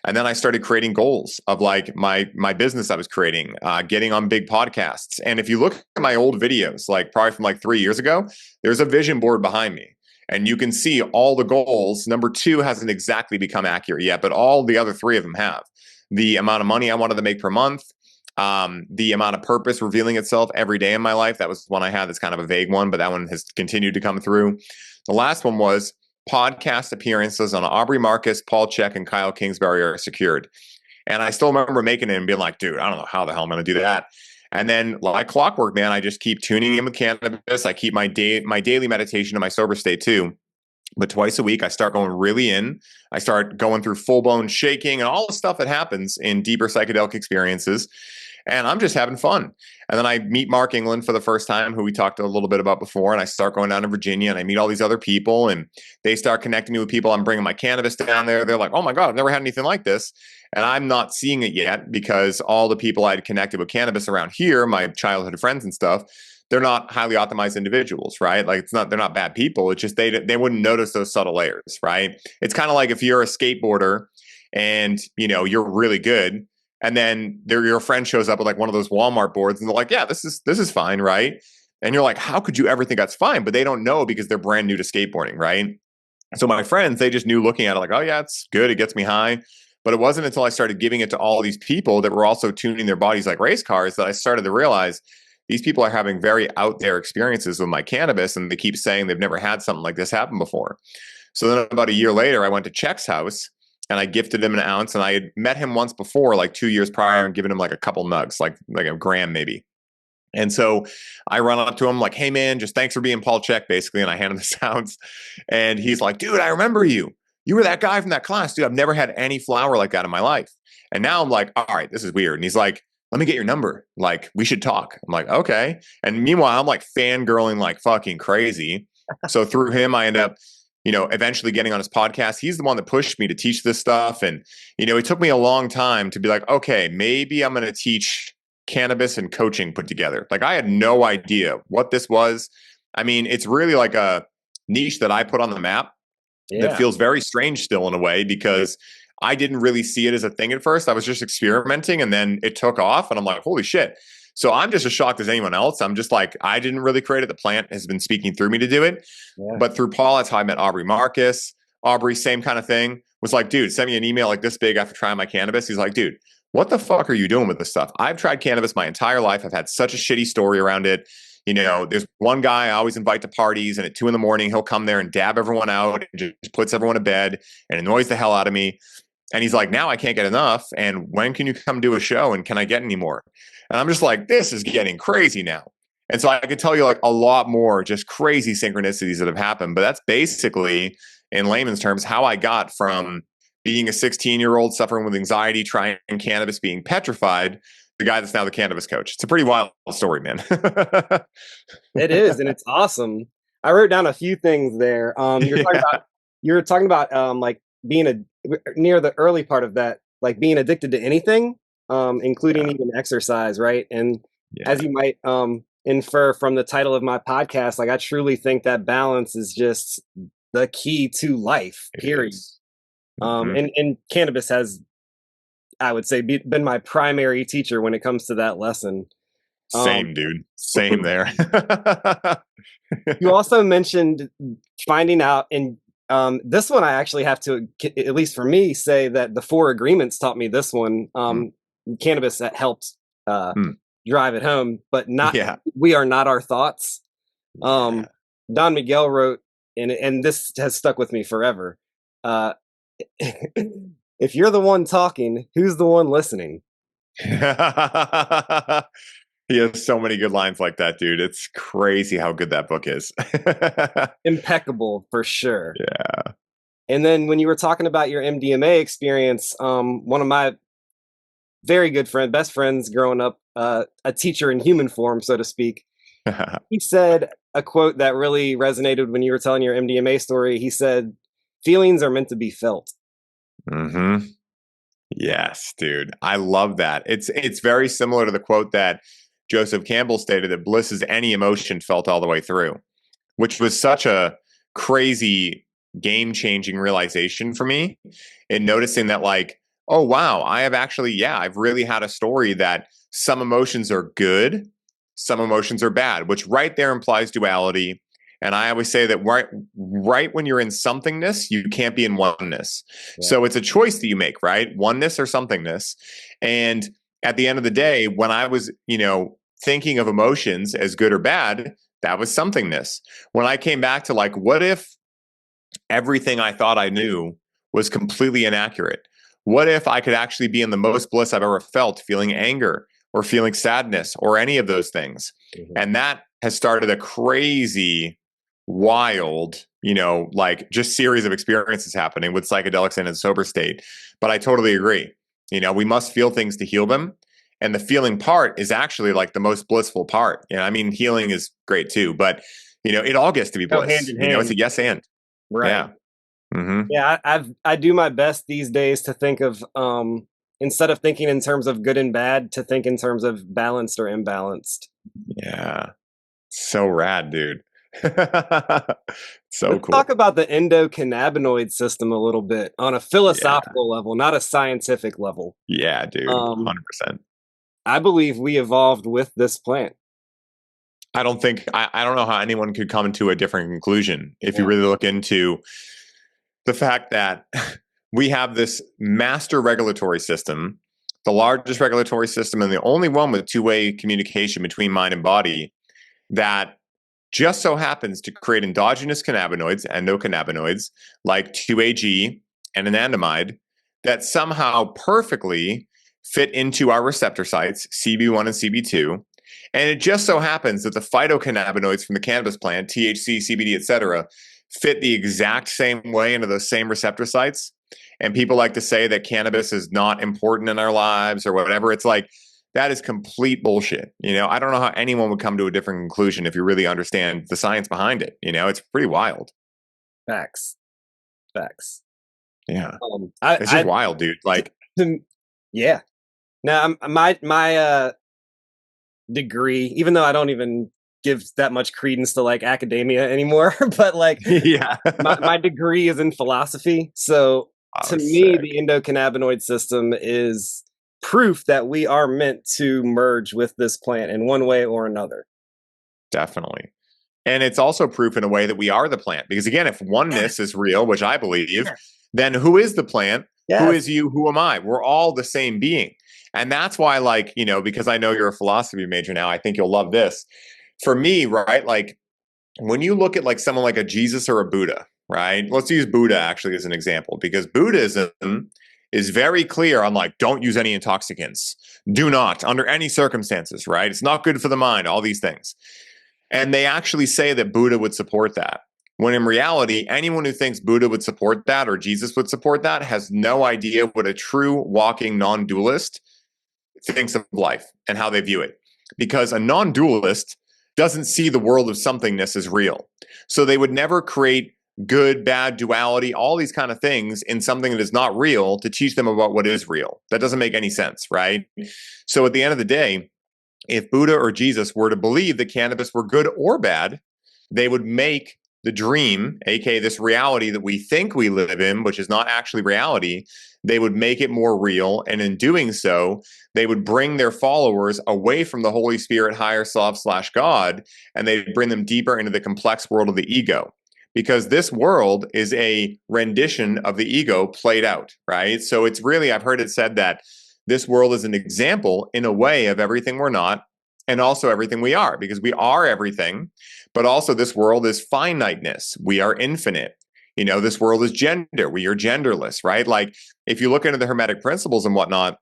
And then I started creating goals of my business I was creating, getting on big podcasts. And if you look at my old videos, probably from 3 years ago, there's a vision board behind me. And you can see all the goals. Number 2 hasn't exactly become accurate yet, but all the other 3 of them have. The amount of money I wanted to make per month, the amount of purpose revealing itself every day in my life. That was one I had that's kind of a vague one, but that one has continued to come through. The last one was podcast appearances on Aubrey Marcus, Paul Chek, and Kyle Kingsbury are secured. And I still remember making it and being like, dude, I don't know how the hell I'm going to do that. And then like clockwork, man, I just keep tuning in with cannabis. I keep my daily meditation in my sober state too. But twice a week, I start going really in. I start going through full-blown shaking and all the stuff that happens in deeper psychedelic experiences. and I'm just having fun. And then I meet Mark England for the first time, who we talked a little bit about before. And I start going down to Virginia and I meet all these other people and they start connecting me with people. I'm bringing my cannabis down there. They're like, oh my God, I've never had anything like this. And I'm not seeing it yet because all the people I'd connected with cannabis around here, my childhood friends and stuff, they're not highly optimized individuals, right? Like they're not bad people. It's just they wouldn't notice those subtle layers, right? It's kind of like if you're a skateboarder and you're really good, and then your friend shows up with like one of those Walmart boards, and they're like, "Yeah, this is fine, right?" And you're like, "How could you ever think that's fine?" But they don't know because they're brand new to skateboarding, right? So my friends, they just knew looking at it like, "Oh yeah, it's good. It gets me high." But it wasn't until I started giving it to all these people that were also tuning their bodies like race cars that I started to realize these people are having very out there experiences with my cannabis, and they keep saying they've never had something like this happen before. So then about a year later, I went to Check's house and I gifted him an ounce, and I had met him once before, like 2 years prior, and given him like a couple nugs, like a gram maybe. And so I run up to him like, "Hey man, just thanks for being Paul Check," basically. And I hand him this ounce, and he's like, "Dude, I remember you. You were that guy from that class, dude. I've never had any flower like that in my life." And now I'm like, "All right, this is weird." And he's like, "Let me get your number. Like, we should talk." I'm like, "Okay." And meanwhile, I'm like fangirling like fucking crazy. So through him, I end up, eventually getting on his podcast. He's the one that pushed me to teach this stuff. And, it took me a long time to be like, okay, maybe I'm going to teach cannabis and coaching put together. Like, I had no idea what this was. I mean, it's really like a niche that I put on the map that feels very strange still in a way, because I didn't really see it as a thing at first. I was just experimenting, and then it took off and I'm like, holy shit. So I'm just as shocked as anyone else. I'm just like, I didn't really create it. The plant has been speaking through me to do it. Yeah. But through Paul, that's how I met Aubrey Marcus. Aubrey, same kind of thing, was like, dude, send me an email like this big after trying my cannabis. He's like, dude, what the fuck are you doing with this stuff? I've tried cannabis my entire life. I've had such a shitty story around it. There's one guy I always invite to parties, and at 2 a.m, he'll come there and dab everyone out and just puts everyone to bed and annoys the hell out of me. And he's like, now I can't get enough. And when can you come do a show? And can I get any more? And I'm just like, this is getting crazy now. And so I could tell you like a lot more just crazy synchronicities that have happened. But that's basically, in layman's terms, how I got from being a 16-year-old suffering with anxiety, trying cannabis, being petrified, the guy that's now the cannabis coach. It's a pretty wild story, man. It is, and it's awesome. I wrote down a few things there. You were talking about like being near the early part of that, like being addicted to anything, including even exercise, right? And as you might infer from the title of my podcast, like I truly think that balance is just the key to life, period. And cannabis has, I would say, been my primary teacher when it comes to that lesson. Same, dude. Same there. You also mentioned finding out, and this one I actually have to, at least for me, say that the 4 agreements taught me this one. Cannabis that helped drive it home, but not. Yeah. We are not our thoughts. Don Miguel wrote, and this has stuck with me forever. If you're the one talking, who's the one listening? He has so many good lines like that, dude. It's crazy how good that book is. Impeccable, for sure. Yeah. And then when you were talking about your MDMA experience, one of my very good best friends growing up, a teacher in human form, so to speak, he said a quote that really resonated when you were telling your MDMA story. He said, "Feelings are meant to be felt." Mm-hmm. Yes, dude. I love that. It's very similar to the quote that Joseph Campbell stated, that bliss is any emotion felt all the way through, which was such a crazy, game-changing realization for me in noticing that, like, oh, wow, I have actually, I've really had a story that some emotions are good, some emotions are bad, which right there implies duality. And I always say that right when you're in somethingness, you can't be in oneness. Yeah. So it's a choice that you make, right? Oneness or somethingness. And at the end of the day, when I was, thinking of emotions as good or bad, that was somethingness. When I came back to like, what if everything I thought I knew was completely inaccurate? What if I could actually be in the most bliss I've ever felt, feeling anger or feeling sadness or any of those things? Mm-hmm. And that has started a crazy, wild, like just series of experiences happening with psychedelics in a sober state. But I totally agree. We must feel things to heal them. And the feeling part is actually like the most blissful part. You know, I mean, healing is great too, but you know, it all gets to be Go hand bliss. in You know, it's hand. a yes and. Right. Yeah. Mm-hmm. Yeah, I do my best these days to think of instead of thinking in terms of good and bad, to think in terms of balanced or imbalanced. Yeah. So rad, dude. So Let's talk cool. about the endocannabinoid system a little bit on a Yeah. philosophical level, not a scientific level. Yeah, dude. Um, 100%. I believe we evolved with this plant. I don't know how anyone could come to a different conclusion if you Yeah. really look into the fact that we have this master regulatory system, the largest regulatory system, and the only one with two-way communication between mind and body that just so happens to create endogenous cannabinoids, endocannabinoids, like 2AG and anandamide, that somehow perfectly fit into our receptor sites, CB1 and CB2. And it just so happens that the phytocannabinoids from the cannabis plant, THC, CBD, etc., fit the exact same way into those same receptor sites. And people like to say that cannabis is not important in our lives or whatever. It's like, that is complete bullshit. You know, I don't know how anyone would come to a different conclusion if you really understand the science behind it. You know, it's pretty wild. Facts. Facts. Yeah. It's just I wild, dude. Like, yeah. Now, my degree, even though I don't even give that much credence to like academia anymore, but like yeah. my degree is in philosophy. So Oh, to me, sick. the endocannabinoid system is proof that we are meant to merge with this plant in one way or another. Definitely. And it's also proof in a way that we are the plant. Because again, if oneness is real, which I believe, then who is the plant? Who Yes. is you? Who am I? We're all the same being. And that's why, like, you know, because I know you're a philosophy major now, I think you'll love this. For me, right? Like, when you look at like someone like a Jesus or a Buddha, right? Let's use Buddha actually as an example because Buddhism is very clear on like, don't use any intoxicants. Do not, under any circumstances, right? It's not good for the mind, all these things. And they actually say that Buddha would support that. When in reality, anyone who thinks Buddha would support that or Jesus would support that has no idea what a true walking non dualist thinks of life and how they view it. Because a non dualist doesn't see the world of somethingness as real. So they would never create good, bad, duality, all these kind of things in something that is not real to teach them about what is real. That doesn't make any sense, right? So at the end of the day, if Buddha or Jesus were to believe that cannabis were good or bad, they would make the dream, aka this reality that we think we live in, which is not actually reality, they would make it more real. And in doing so, they would bring their followers away from the Holy Spirit, higher self / God, and they'd bring them deeper into the complex world of the ego. Because this world is a rendition of the ego played out, right? So it's really, I've heard it said that this world is an example in a way of everything we're not and also everything we are, because we are everything, but also this world is finiteness. We are infinite. You know, this world is gender. We are genderless, right? Like if you look into the Hermetic principles and whatnot,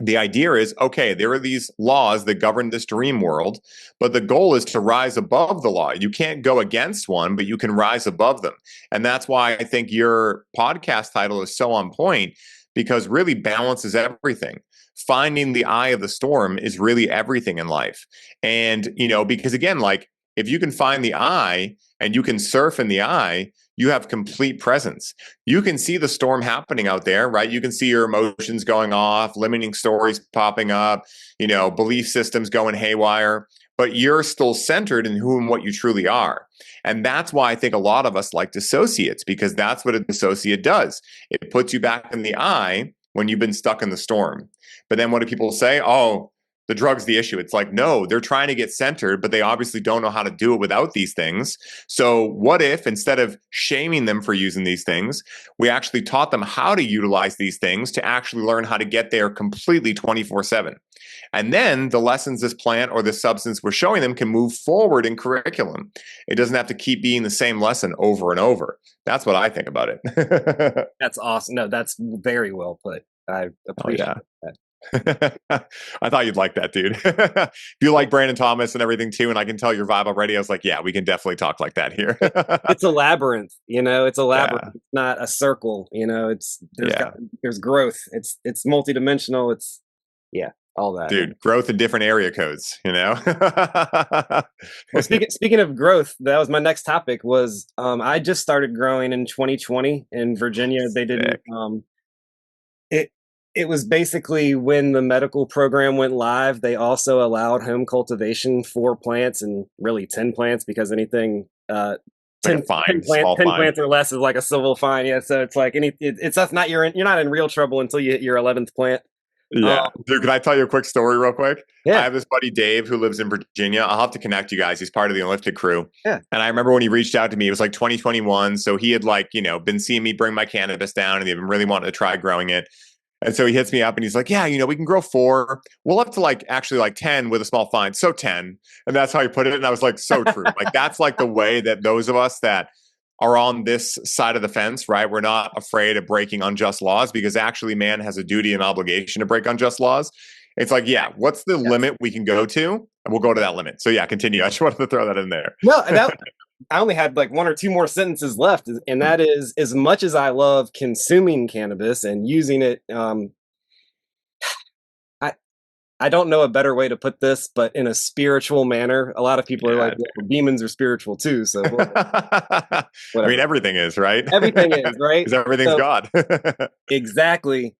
the idea is, okay, there are these laws that govern this dream world, but the goal is to rise above the law. You can't go against one, but you can rise above them. And that's why I think your podcast title is so on point, because really balance is everything. Finding the eye of the storm is really everything in life. And, you know, because again, like if you can find the eye and you can surf in the eye, you have complete presence. You can see the storm happening out there, right? You can see your emotions going off, limiting stories popping up, you know, belief systems going haywire, but you're still centered in who and what you truly are. And that's why I think a lot of us like dissociates, because that's what a dissociate does. It puts you back in the eye when you've been stuck in the storm. But then what do people say? Oh, the drug's the issue. It's like, no, they're trying to get centered, but they obviously don't know how to do it without these things. So what if instead of shaming them for using these things, we actually taught them how to utilize these things to actually learn how to get there completely 24/7. And then the lessons this plant or this substance we're showing them can move forward in curriculum. It doesn't have to keep being the same lesson over and over. That's what I think about it. That's awesome. No, that's very well put. I Oh, appreciate yeah. that. I thought you'd like that, dude. If you like Brandon Thomas and everything too, and I can tell your vibe already, I was like, yeah, we can definitely talk like that here. It's a labyrinth, you know, it's a labyrinth. Yeah. It's not a circle, you know, it's Yeah. there's growth. It's multidimensional. It's yeah. all that. Dude, growth in different area codes, you know? Well, speaking of growth, that was my next topic. Was I just started growing in 2020 in Virginia. They didn't. Sick. It it was basically when the medical program went live. They also allowed home cultivation for plants and really 10 plants because anything Like a 10, 10 fine, plant small 10 fine. plants or less is like a civil fine. Yeah, so it's like it's that's not you're not in real trouble until you hit your 11th plant. Um, Yeah. Dude, can I tell you a quick story real quick? I yeah, have this buddy, Dave, who lives in Virginia. I'll have to connect you guys. He's part of the Unlifted crew. yeah. And I remember when he reached out to me, it was like 2021. So he had like, been seeing me bring my cannabis down and he'd been really wanting to try growing it. And so he hits me up and he's like, yeah, we can grow 4. We'll up to like actually like 10 with a small fine. So 10. And that's how he put it. And I was like, so true. Like that's like the way that those of us that are on this side of the fence, right? We're not afraid of breaking unjust laws because actually man has a duty and obligation to break unjust laws. It's like, yeah, what's the Yes. limit we can go to? And we'll go to that limit. So yeah, continue. I just wanted to throw that in there. No, that I only had like one or two more sentences left, and that is as much as I love consuming cannabis and using it. I I don't know a better way to put this, but in a spiritual manner. A lot of people are Yeah. like, well, demons are spiritual too, so I mean, whatever. everything is, right? Everything is right. Because everything's So God. exactly.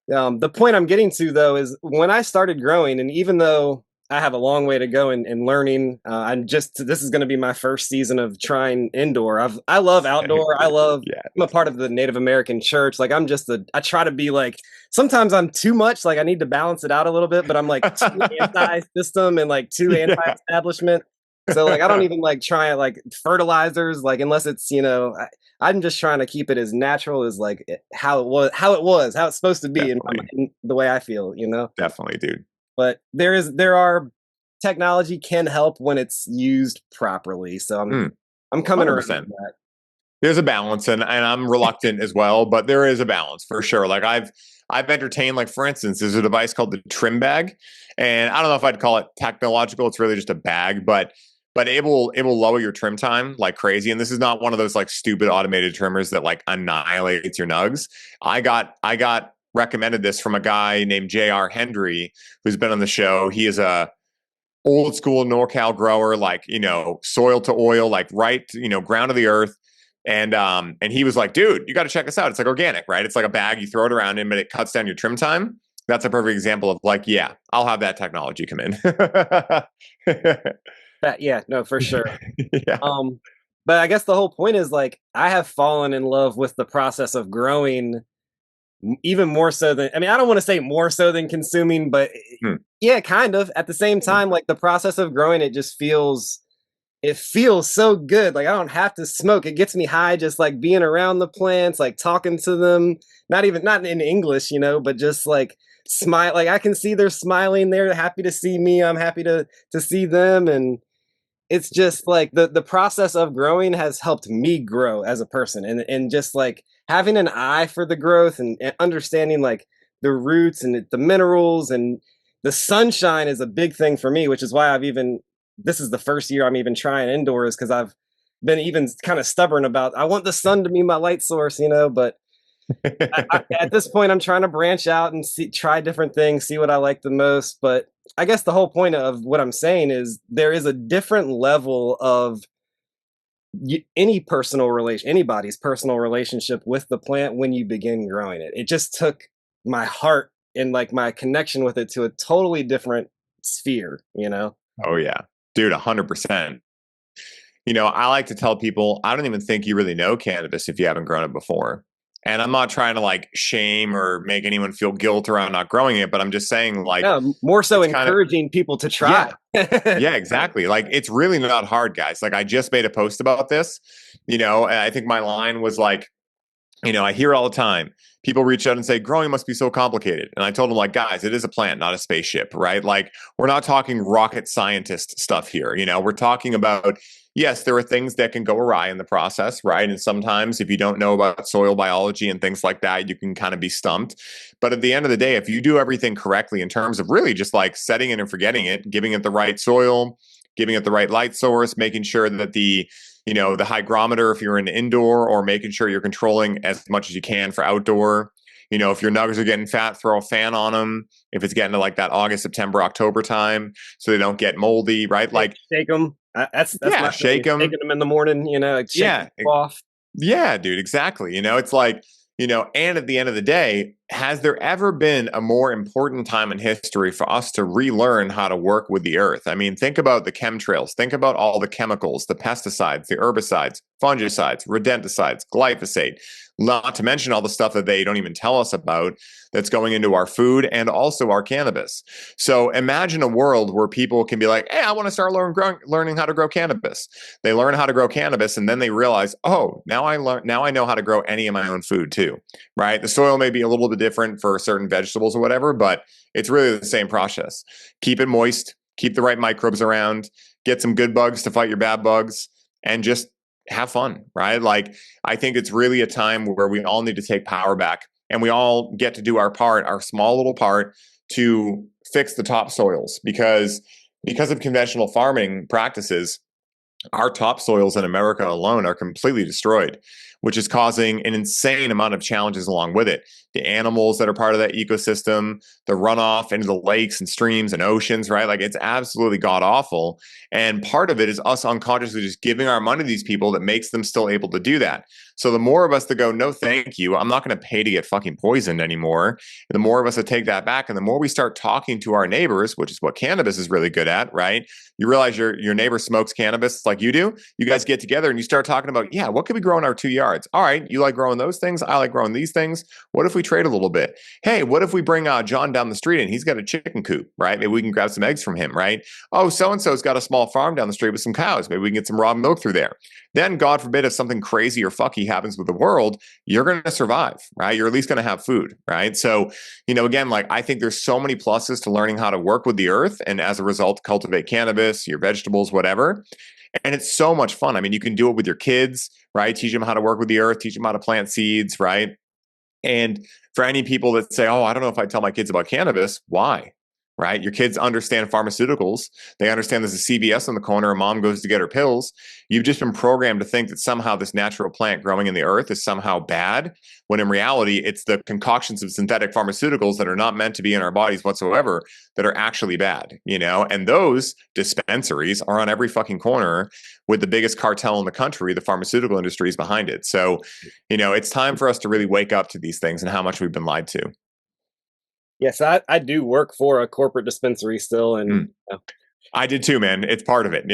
The point I'm getting to though is when I started growing, and even though I have a long way to go in learning, this is going to be my first season of trying indoor. I love outdoor. Yeah. I'm a part of the Native American church. Like I try to be like, sometimes I'm too much. Like I need to balance it out a little bit, but I'm like too anti-system and like too Yeah. anti-establishment. So like I don't even like try like fertilizers, like unless it's I'm just trying to keep it as natural as like how it's supposed to be Definitely. in the way I feel. Definitely, dude. But there are technology can help when it's used properly. So Mm, I'm coming around to 100%. that. There's a balance and I'm reluctant as well, but there is a balance for sure. Like I've entertained, like for instance, there's a device called the trim bag. And I don't know if I'd call it technological. It's really just a bag, but it will lower your trim time like crazy. And this is not one of those like stupid automated trimmers that like annihilates your nugs. I got recommended this from a guy named J.R. Hendry, who's been on the show. He is a old school NorCal grower, like, soil to oil, like right, ground of the earth. And he was like, dude, you got to check this out. It's like organic, right? It's like a bag, you throw it around him, but it cuts down your trim time. That's a perfect example of like, yeah, I'll have that technology come in. Yeah, no, for sure. Yeah. But I guess the whole point is like I have fallen in love with the process of growing even more so than I don't want to say more so than consuming, but Hmm. yeah, kind of. At the same time, like the process of growing it just feels so good. Like I don't have to smoke. It gets me high just like being around the plants, like talking to them, not in English, but just like smile. Like I can see they're smiling, they're happy to see me. I'm happy to see them. And it's just like the process of growing has helped me grow as a person, and just like having an eye for the growth and understanding like the roots and the minerals and the sunshine is a big thing for me, which is why this is the first year I'm even trying indoors because I've been even kind of stubborn about I want the sun to be my light source, but at this point I'm trying to branch out and try different things, see what I like the most. But I guess the whole point of what I'm saying is there is a different level of anybody's personal relationship with the plant when you begin growing it. It just took my heart and like my connection with it to a totally different sphere. Oh yeah, dude, 100%. I like to tell people, I don't even think you really know cannabis if you haven't grown it before. And I'm not trying to like shame or make anyone feel guilt around not growing it, but I'm just saying like Yeah, more so it's kind of, encouraging people to try. yeah, yeah, exactly. Like it's really not hard, guys. Like I just made a post about this, and I think my line was like, I hear all the time people reach out and say growing must be so complicated. And I told them like, guys, it is a plant, not a spaceship, right? Like we're not talking rocket scientist stuff here. We're talking about, yes, there are things that can go awry in the process, right? And sometimes if you don't know about soil biology and things like that, you can kind of be stumped. But at the end of the day, if you do everything correctly in terms of really just like setting it and forgetting it, giving it the right soil, giving it the right light source, making sure that the hygrometer if you're in indoor, or making sure you're controlling as much as you can for outdoor, If your nuggets are getting fat, throw a fan on them. If it's getting to like that August, September, October time, so they don't get moldy, right? Like, shake them. That's yeah, my thing. shake them. Shaking them in the morning, like shake them Yeah, off. yeah, dude, exactly. It's like, and at the end of the day, has there ever been a more important time in history for us to relearn how to work with the earth? I mean, think about the chemtrails, think about all the chemicals, the pesticides, the herbicides, fungicides, rodenticides, glyphosate, not to mention all the stuff that they don't even tell us about that's going into our food and also our cannabis. So imagine a world where people can be like, hey, I want to start learning how to grow cannabis. They learn how to grow cannabis and then they realize, oh, now I know how to grow any of my own food too, right? The soil may be a little bit different for certain vegetables or whatever, but it's really the same process. Keep it moist, keep the right microbes around, get some good bugs to fight your bad bugs, and just have fun, right? Like, I think it's really a time where we all need to take power back and we all get to do our part, our small little part, to fix the topsoils because of conventional farming practices, our topsoils in America alone are completely destroyed, which is causing an insane amount of challenges along with it. The animals that are part of that ecosystem, the runoff into the lakes and streams and oceans, right? Like, it's absolutely god awful. And part of it is us unconsciously just giving our money to these people that makes them still able to do that. So the more of us that go, no, thank you, I'm not going to pay to get fucking poisoned anymore. The more of us that take that back, and the more we start talking to our neighbors, which is what cannabis is really good at, right? You realize your neighbor smokes cannabis like you do. You guys get together and you start talking about, yeah, what could we grow in our 2 yards? All right, you like growing those things. I like growing these things. What if we trade a little bit? Hey, what if we bring John down the street and he's got a chicken coop, right? Maybe we can grab some eggs from him, right? Oh, so-and-so's got a small farm down the street with some cows. Maybe we can get some raw milk through there. Then, God forbid, if something crazy or fucky happens with the world, you're going to survive, right? You're at least going to have food, right? So, again, like, I think there's so many pluses to learning how to work with the earth and as a result, cultivate cannabis, your vegetables, whatever. And it's so much fun. I mean, you can do it with your kids, right? Teach them how to work with the earth, teach them how to plant seeds, right? And for any people that say, oh, I don't know if I tell my kids about cannabis, why? Right? Your kids understand pharmaceuticals. They understand there's a CVS on the corner. A mom goes to get her pills. You've just been programmed to think that somehow this natural plant growing in the earth is somehow bad, when in reality, it's the concoctions of synthetic pharmaceuticals that are not meant to be in our bodies whatsoever that are actually bad, And those dispensaries are on every fucking corner with the biggest cartel in the country, the pharmaceutical industry, is behind it. So, it's time for us to really wake up to these things and how much we've been lied to. Yes, I do work for a corporate dispensary still, and I did too, man. It's part of it,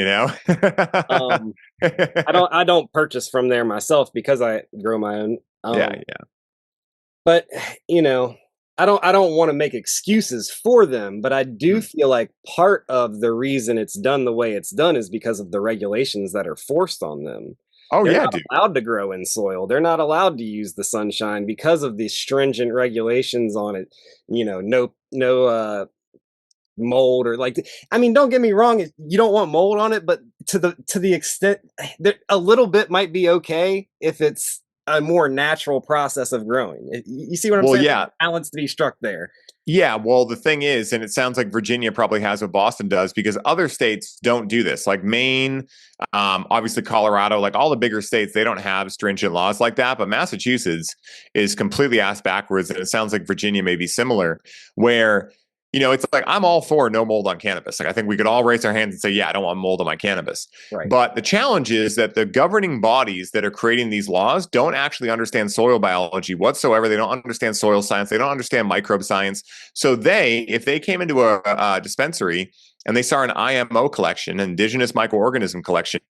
um, I don't purchase from there myself because I grow my own. Yeah. But I don't want to make excuses for them, but I do feel like part of the reason it's done the way it's done is because of the regulations that are forced on them. Oh, They're yeah, not dude. allowed to grow in soil. They're not allowed to use the sunshine because of these stringent regulations on it. No mold or I mean, don't get me wrong, you don't want mold on it, but to the extent that a little bit might be okay if it's a more natural process of growing. You see what I'm Well, saying? yeah. Balance to be struck there. Yeah, well, the thing is, and it sounds like Virginia probably has what Boston does because other states don't do this. Like Maine, obviously Colorado, like all the bigger states, they don't have stringent laws like that. But Massachusetts is completely ass backwards, and it sounds like Virginia may be similar, where it's like I'm all for no mold on cannabis. Like I think we could all raise our hands and say, yeah, I don't want mold on my cannabis. Right. But the challenge is that the governing bodies that are creating these laws don't actually understand soil biology whatsoever. They don't understand soil science. They don't understand microbe science. So if they came into a dispensary and they saw an IMO collection, an Indigenous Microorganism collection,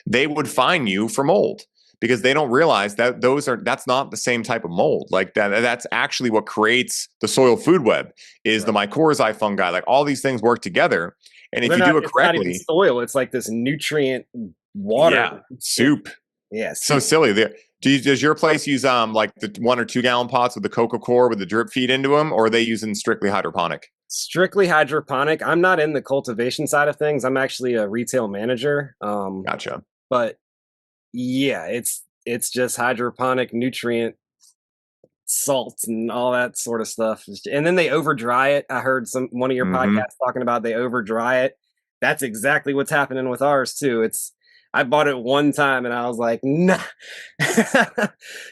they would fine you for mold because they don't realize that that's not the same type of mold. Like that's actually what creates the soil food web is the mycorrhizae fungi. Like all these things work together. And if you do it It's not even correctly, soil. It's like this nutrient water. Yeah, soup. Yeah, So silly. Does your place use like the 1 or 2 gallon pots with the coco core with the drip feed into them, or are they using strictly hydroponic? Strictly hydroponic. I'm not in the cultivation side of things. I'm actually a retail manager. Gotcha. But yeah, it's just hydroponic nutrient salts and all that sort of stuff. And then they over dry it. I heard one of your podcasts talking about they over dry it. That's exactly what's happening with ours too. I bought it one time and I was like, nah.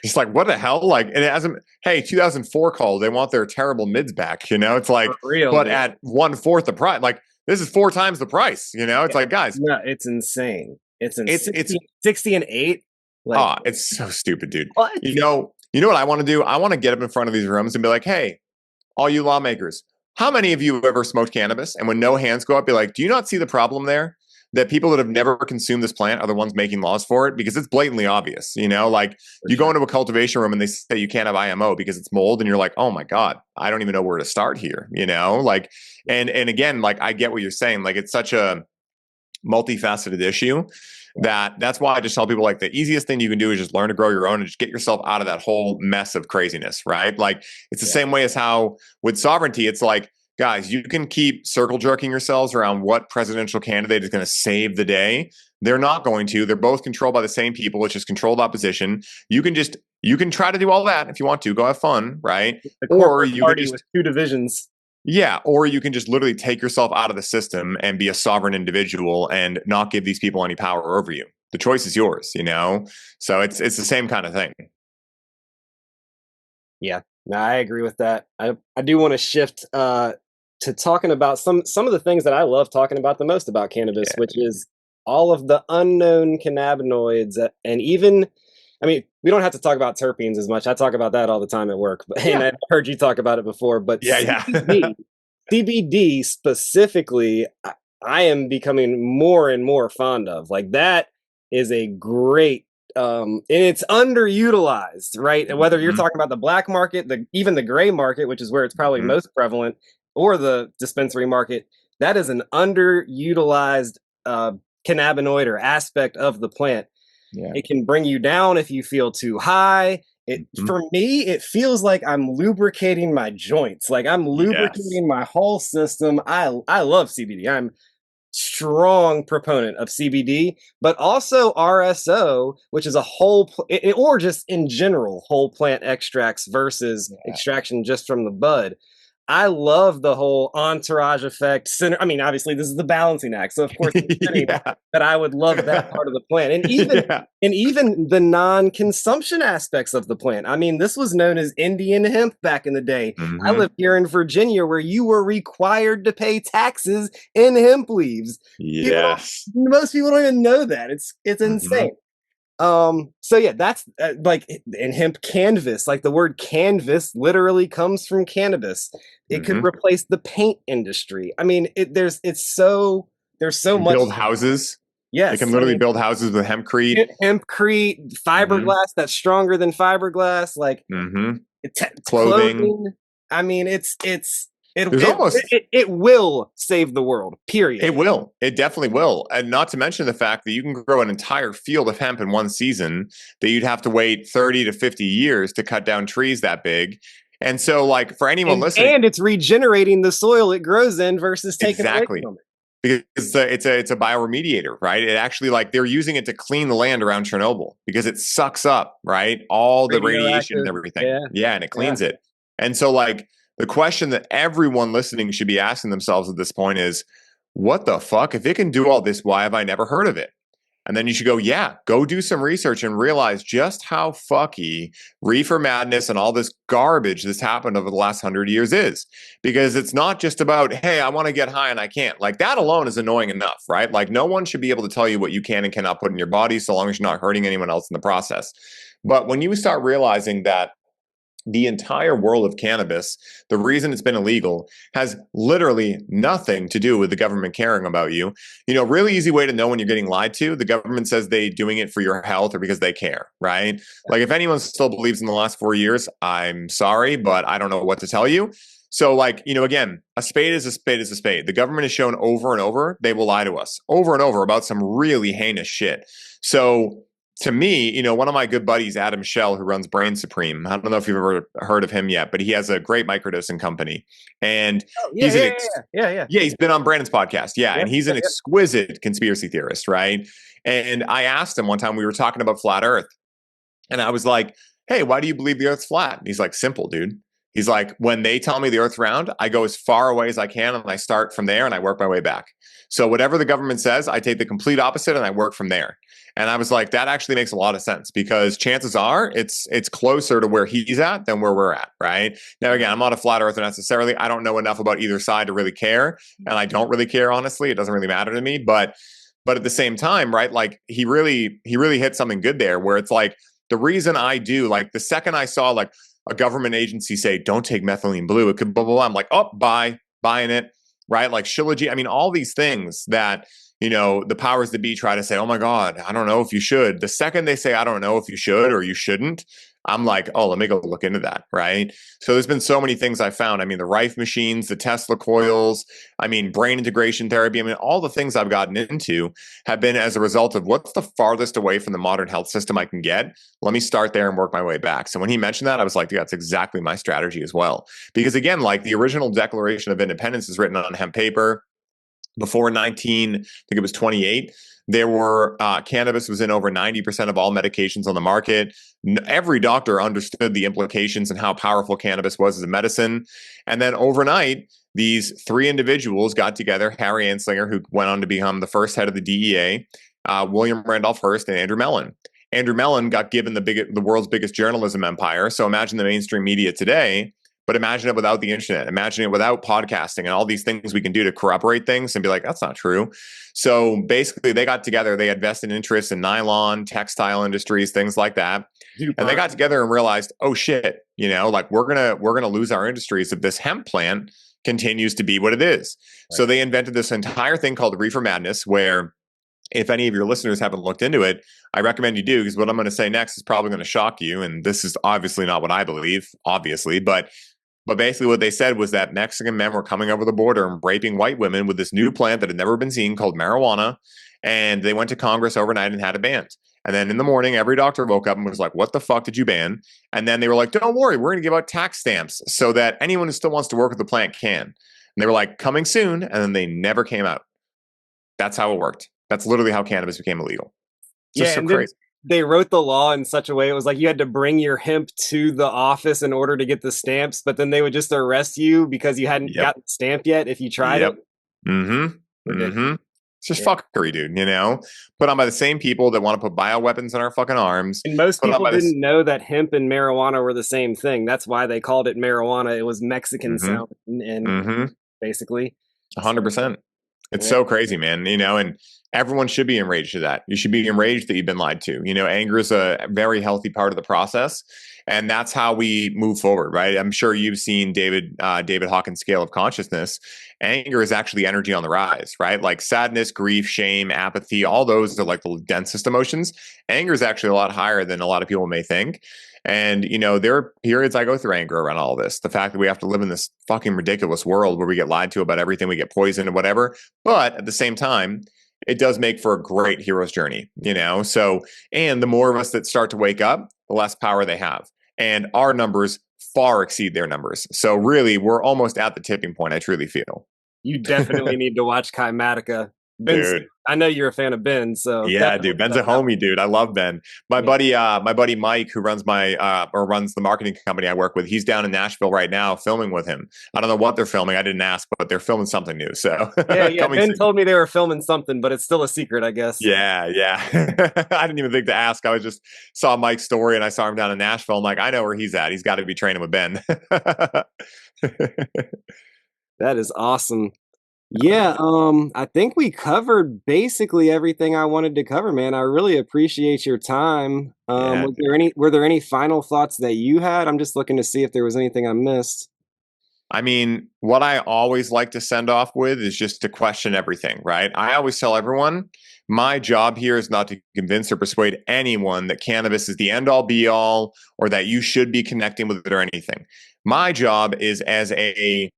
It's like, what the hell? Like, and it hasn't, hey, 2004 call, they want their terrible mids back, you know? It's like, For real, but dude. at 1/4 the price, like, this is 4 times the price, you know? It's Yeah, like, guys, no, it's insane. It's in it's 60 and 8. Like, it's so stupid, dude. what? You know what I want to do? I want to get up in front of these rooms and be like, hey, all you lawmakers, how many of you have ever smoked cannabis? And when no hands go up, be like, do you not see the problem there? That people that have never consumed this plant are the ones making laws for it, because it's blatantly obvious, you know, like you go into a cultivation room and they say you can't have IMO because it's mold, and you're like, oh my God, I don't even know where to start here, you know, like, and again, like, I get what you're saying. Like, it's such a multifaceted issue that's why I just tell people, like, the easiest thing you can do is just learn to grow your own and just get yourself out of that whole mess of craziness, right? Like, it's the same way as how with sovereignty, it's like, guys, you can keep circle jerking yourselves around what presidential candidate is going to save the day. They're not going to. They're both controlled by the same people. It's just controlled opposition. You can try to do all that if you want to. Go have fun, right? The Or corporate you can party just with two divisions. yeah, or you can just literally take yourself out of the system and be a sovereign individual and not give these people any power over you. The choice is yours, you know? So it's the same kind of thing. Yeah, no, I agree with that. I do want to shift to talking about some of the things that I love talking about the most about cannabis, which Yeah. is all of the unknown cannabinoids, and even, I mean, we don't have to talk about terpenes as much. I talk about that all the time at work, and Yeah. I've heard you talk about it before. But Yeah, yeah. CBD specifically, I am becoming more and more fond of. Like, that is a great, and it's underutilized, right? And whether you're Mhm, talking about the black market, even the gray market, which is where it's probably mhm. most prevalent, or the dispensary market, that is an underutilized uh, cannabinoid or aspect of the plant. Yeah. It can bring you down if you feel too high. It, Mhm. for me, it feels like I'm lubricating my joints, like I'm Yes. lubricating my whole system. I love CBD. I'm strong proponent of CBD, but also RSO, which is a or just in general whole plant extracts versus Yeah. extraction just from the bud. I love the whole entourage effect. I mean, obviously, this is the balancing act, so of course, Yeah. that I would love that part of the plant, Yeah. and even the non-consumption aspects of the plant. I mean, this was known as Indian hemp back in the day. I Mhm. lived here in Virginia, where you were required to pay taxes in hemp leaves. People Yes. Most people don't even know that. It's Mhm. insane. So yeah, that's like in hemp canvas, like the word canvas literally comes from cannabis. It could Mhm. replace the paint industry. I mean, there's It so can much. build houses. It can Yes, I literally mean, build houses with hempcrete. hempcrete, Mhm. fiberglass that's stronger than fiberglass, like Mhm. it's Clothing. clothing. I mean, There's almost it will save the world. Period. It will. It definitely will. And not to mention the fact that you can grow an entire field of hemp in one season, that you'd have to wait 30 to 50 years to cut down trees that big. And so, like, for anyone listening, And it's regenerating the soil it grows in versus taking away exactly. from it. Because it's a bioremediator, right? It actually, like, they're using it to clean the land around Chernobyl because it sucks up, right, all the radiation and Radioactive. everything. Yeah. Yeah, and it Yeah. cleans it. And so, like, the question that everyone listening should be asking themselves at this point is, what the fuck? If it can do all this, why have I never heard of it? And then you should go, yeah, go do some research and realize just how fucky Reefer Madness and all this garbage that's happened over the last 100 years is. Because it's not just about, hey, I want to get high and I can't. Like, that alone is annoying enough, right? Like, no one should be able to tell you what you can and cannot put in your body so long as you're not hurting anyone else in the process. But when you start realizing that the entire world of cannabis, the reason it's been illegal has literally nothing to do with the government caring about you. You know, really easy way to know when you're getting lied to. The government says they're doing it for your health or because they care, right? Like, if anyone still believes in the last 4 years, I'm sorry, but I don't know what to tell you. So, like, you know, again, a spade is a spade is a spade. The government has shown over and over they will lie to us over and over about some really heinous shit. So, to me, you know, one of my good buddies, Adam Shell, who runs Brain Supreme. I don't know if you've ever heard of him yet, but he has a great microdosing company, and Oh, yeah, he's yeah, an yeah, yeah, yeah. yeah, he's been on Brandon's podcast, yeah, Yep, and he's an yep, yep. exquisite conspiracy theorist, right? And I asked him one time, we were talking about flat Earth, and I was like, "Hey, why do you believe the Earth's flat?" And he's like, "Simple, dude. He's like, when they tell me the earth's round, I go as far away as I can and I start from there and I work my way back. So whatever the government says, I take the complete opposite and I work from there. And I was like, that actually makes a lot of sense because chances are it's closer to where he's at than where we're at, right? Now, again, I'm not a flat earther necessarily. I don't know enough about either side to really care. And I don't really care, honestly. It doesn't really matter to me. But at the same time, right, like he really hit something good there where it's like the reason I do, like the second I saw like a government agency say, don't take methylene blue, it could blah, blah, blah. I'm like, oh, buying it, right? Like Shilajit. I mean, all these things that, you know, the powers that be try to say, oh my God, I don't know if you should. The second they say, I don't know if you should or you shouldn't, I'm like, oh, let me go look into that, right? So there's been so many things I found. I mean, the Rife machines, the Tesla coils, I mean, brain integration therapy. I mean, all the things I've gotten into have been as a result of what's the farthest away from the modern health system I can get. Let me start there and work my way back. So when he mentioned that, I was like, that's exactly my strategy as well. Because again, like the original Declaration of Independence is written on hemp paper. Before I think it was 28, there were cannabis was in over 90% of all medications on the market. Every doctor understood the implications and how powerful cannabis was as a medicine. And then overnight, these three individuals got together, Harry Anslinger, who went on to become the first head of the DEA, William Randolph Hearst, and Andrew Mellon. Andrew Mellon got given the world's biggest journalism empire. So imagine the mainstream media today. But imagine it without the internet. Imagine it without podcasting and all these things we can do to corroborate things and be like, that's not true. So basically, they got together. They had vested interests in nylon, textile industries, things like that. And they got together and realized, oh shit, you know, like we're gonna lose our industries if this hemp plant continues to be what it is. Right. So they invented this entire thing called Reefer Madness, where if any of your listeners haven't looked into it, I recommend you do, because what I'm going to say next is probably going to shock you. And this is obviously not what I believe, obviously, but basically what they said was that Mexican men were coming over the border and raping white women with this new plant that had never been seen called marijuana. And they went to Congress overnight and had it banned. And then in the morning, every doctor woke up and was like, what the fuck did you ban? And then they were like, don't worry, we're going to give out tax stamps so that anyone who still wants to work with the plant can. And they were like, coming soon. And then they never came out. That's how it worked. That's literally how cannabis became illegal. It's just so crazy. They wrote the law in such a way it was like you had to bring your hemp to the office in order to get the stamps, but then they would just arrest you because you hadn't gotten the stamp yet if you tried it. It's just fuckery, dude, you know? Put on by the same people that want to put bioweapons in our fucking arms. And most people didn't know that hemp and marijuana were the same thing. That's why they called it marijuana. It was Mexican sound and basically. 100%. It's so crazy, man, you know, and everyone should be enraged at that. You should be enraged that you've been lied to. You know, anger is a very healthy part of the process. And that's how we move forward, right? I'm sure you've seen David Hawkins' scale of consciousness. Anger is actually energy on the rise, right? Like sadness, grief, shame, apathy, all those are like the densest emotions. Anger is actually a lot higher than a lot of people may think. And, you know, there are periods I go through anger around all this. The fact that we have to live in this fucking ridiculous world where we get lied to about everything, we get poisoned and whatever. But at the same time, it does make for a great hero's journey, you know? So, and the more of us that start to wake up, the less power they have. And our numbers far exceed their numbers. So really, we're almost at the tipping point, I truly feel. You definitely need to watch Kymatica. Dude. I know you're a fan of Ben, so yeah, dude. Ben's a homie, dude. I love Ben. My buddy Mike, who runs runs the marketing company I work with, he's down in Nashville right now filming with him. I don't know what they're filming. I didn't ask, but they're filming something new. So yeah. Ben told me they were filming something, but it's still a secret, I guess. Yeah. I didn't even think to ask. I just saw Mike's story and I saw him down in Nashville. I'm like, I know where he's at. He's got to be training with Ben. That is awesome. Yeah, I think we covered basically everything I wanted to cover, man. I really appreciate your time. Were there any final thoughts that you had? I'm just looking to see if there was anything I missed. I mean, what I always like to send off with is just to question everything, right? I always tell everyone, my job here is not to convince or persuade anyone that cannabis is the end all be all or that you should be connecting with it or anything. My job is as a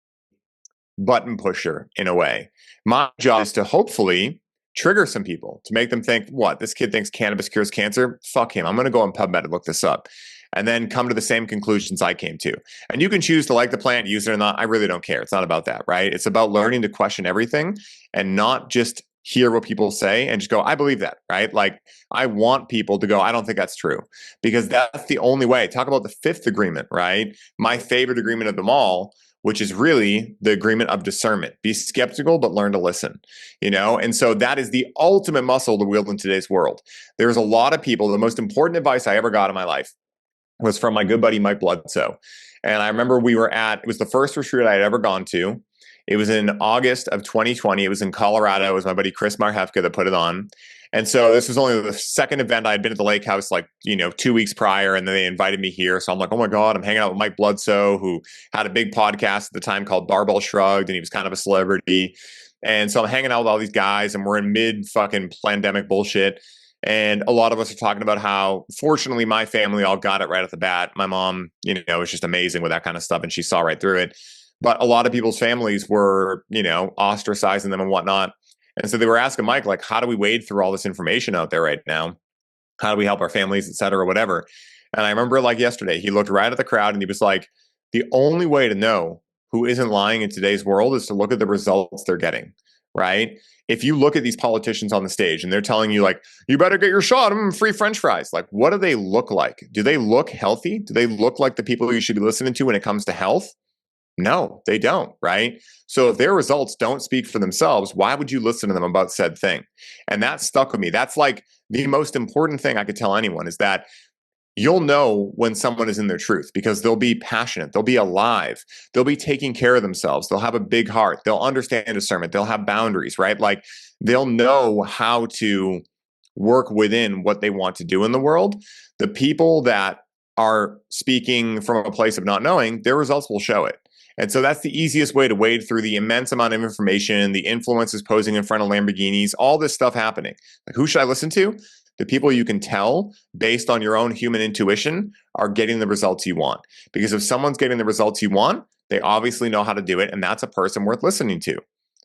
button pusher in a way. My job is to hopefully trigger some people to make them think, what, this kid thinks cannabis cures cancer? Fuck him. I'm going to go on PubMed and look this up and then come to the same conclusions I came to. And you can choose to like the plant, use it or not. I really don't care. It's not about that, right? It's about learning to question everything and not just hear what people say and just go, I believe that, right? Like, I want people to go, I don't think that's true, because that's the only way. Talk about the fifth agreement, right? My favorite agreement of them all, which is really the agreement of discernment. Be skeptical, but learn to listen, And so that is the ultimate muscle to wield in today's world. There's a lot of people, the most important advice I ever got in my life was from my good buddy, Mike Bledsoe. And I remember it was the first retreat I had ever gone to. It was in August of 2020. It was in Colorado. It was my buddy Chris Marhefka that put it on. And so this was only the second event. I had been at the lake house 2 weeks prior, and then they invited me here. So I'm like, oh my God, I'm hanging out with Mike Bledsoe, who had a big podcast at the time called Barbell Shrugged, and he was kind of a celebrity. And so I'm hanging out with all these guys, and we're in mid fucking pandemic bullshit. And a lot of us are talking about how, fortunately, my family all got it right off the bat. My mom, is just amazing with that kind of stuff, and she saw right through it. But a lot of people's families were, ostracizing them and whatnot. And so they were asking Mike, like, how do we wade through all this information out there right now? How do we help our families, et cetera, whatever? And I remember like yesterday, he looked right at the crowd and he was like, the only way to know who isn't lying in today's world is to look at the results they're getting, right? If you look at these politicians on the stage and they're telling you like, you better get your shot, free French fries. Like, what do they look like? Do they look healthy? Do they look like the people you should be listening to when it comes to health? No, they don't, right? So if their results don't speak for themselves, why would you listen to them about said thing? And that stuck with me. That's like the most important thing I could tell anyone is that you'll know when someone is in their truth because they'll be passionate, they'll be alive, they'll be taking care of themselves, they'll have a big heart, they'll understand discernment, they'll have boundaries, right? Like they'll know how to work within what they want to do in the world. The people that are speaking from a place of not knowing, their results will show it. And so that's the easiest way to wade through the immense amount of information, the influencers posing in front of Lamborghinis, all this stuff happening. Like, who should I listen to? The people you can tell based on your own human intuition are getting the results you want. Because if someone's getting the results you want, they obviously know how to do it, and that's a person worth listening to.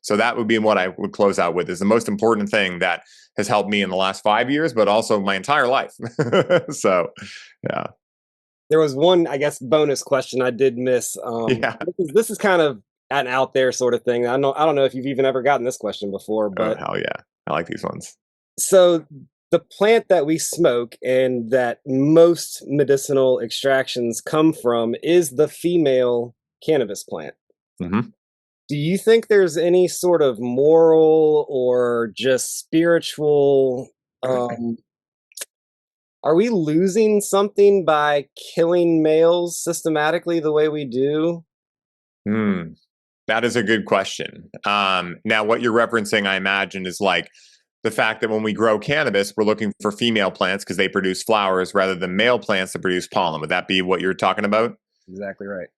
So that would be what I would close out with, is the most important thing that has helped me in the last 5 years, but also my entire life. So, yeah. There was one, I guess, bonus question I did miss. Yeah. This is kind of an out there sort of thing. I don't know if you've even ever gotten this question before, but hell yeah, I like these ones. So the plant that we smoke and that most medicinal extractions come from is the female cannabis plant. Mm-hmm. Do you think there's any sort of moral or just spiritual are we losing something by killing males systematically the way we do? That is a good question. Now, what you're referencing, I imagine, is like the fact that when we grow cannabis, we're looking for female plants because they produce flowers rather than male plants that produce pollen. Would that be what you're talking about? Exactly right.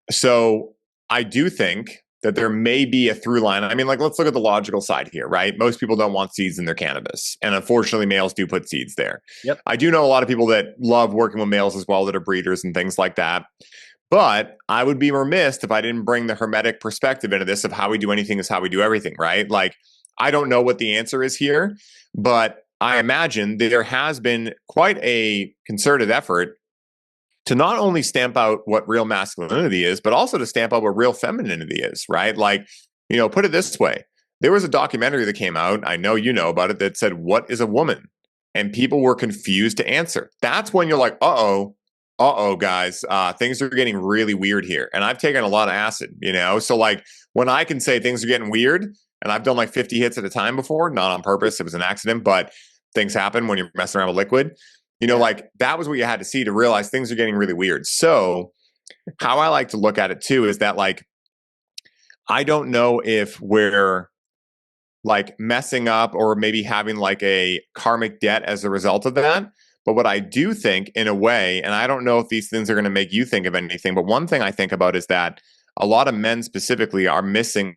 So I do think that there may be a through line. I mean, like, let's look at the logical side here, right? Most people don't want seeds in their cannabis. And unfortunately, males do put seeds there. Yep. I do know a lot of people that love working with males as well that are breeders and things like that. But I would be remiss if I didn't bring the hermetic perspective into this of how we do anything is how we do everything, right? Like, I don't know what the answer is here, but I imagine there has been quite a concerted effort to not only stamp out what real masculinity is, but also to stamp out what real femininity is, right? Like, put it this way. There was a documentary that came out, I know you know about it, that said, what is a woman? And people were confused to answer. That's when you're like, guys, things are getting really weird here. And I've taken a lot of acid, So like when I can say things are getting weird, and I've done like 50 hits at a time before, not on purpose, it was an accident, but things happen when you're messing around with liquid. Like that was what you had to see to realize things are getting really weird. So how I like to look at it too is that like, I don't know if we're like messing up or maybe having like a karmic debt as a result of that. But what I do think in a way, and I don't know if these things are going to make you think of anything, but one thing I think about is that a lot of men specifically are missing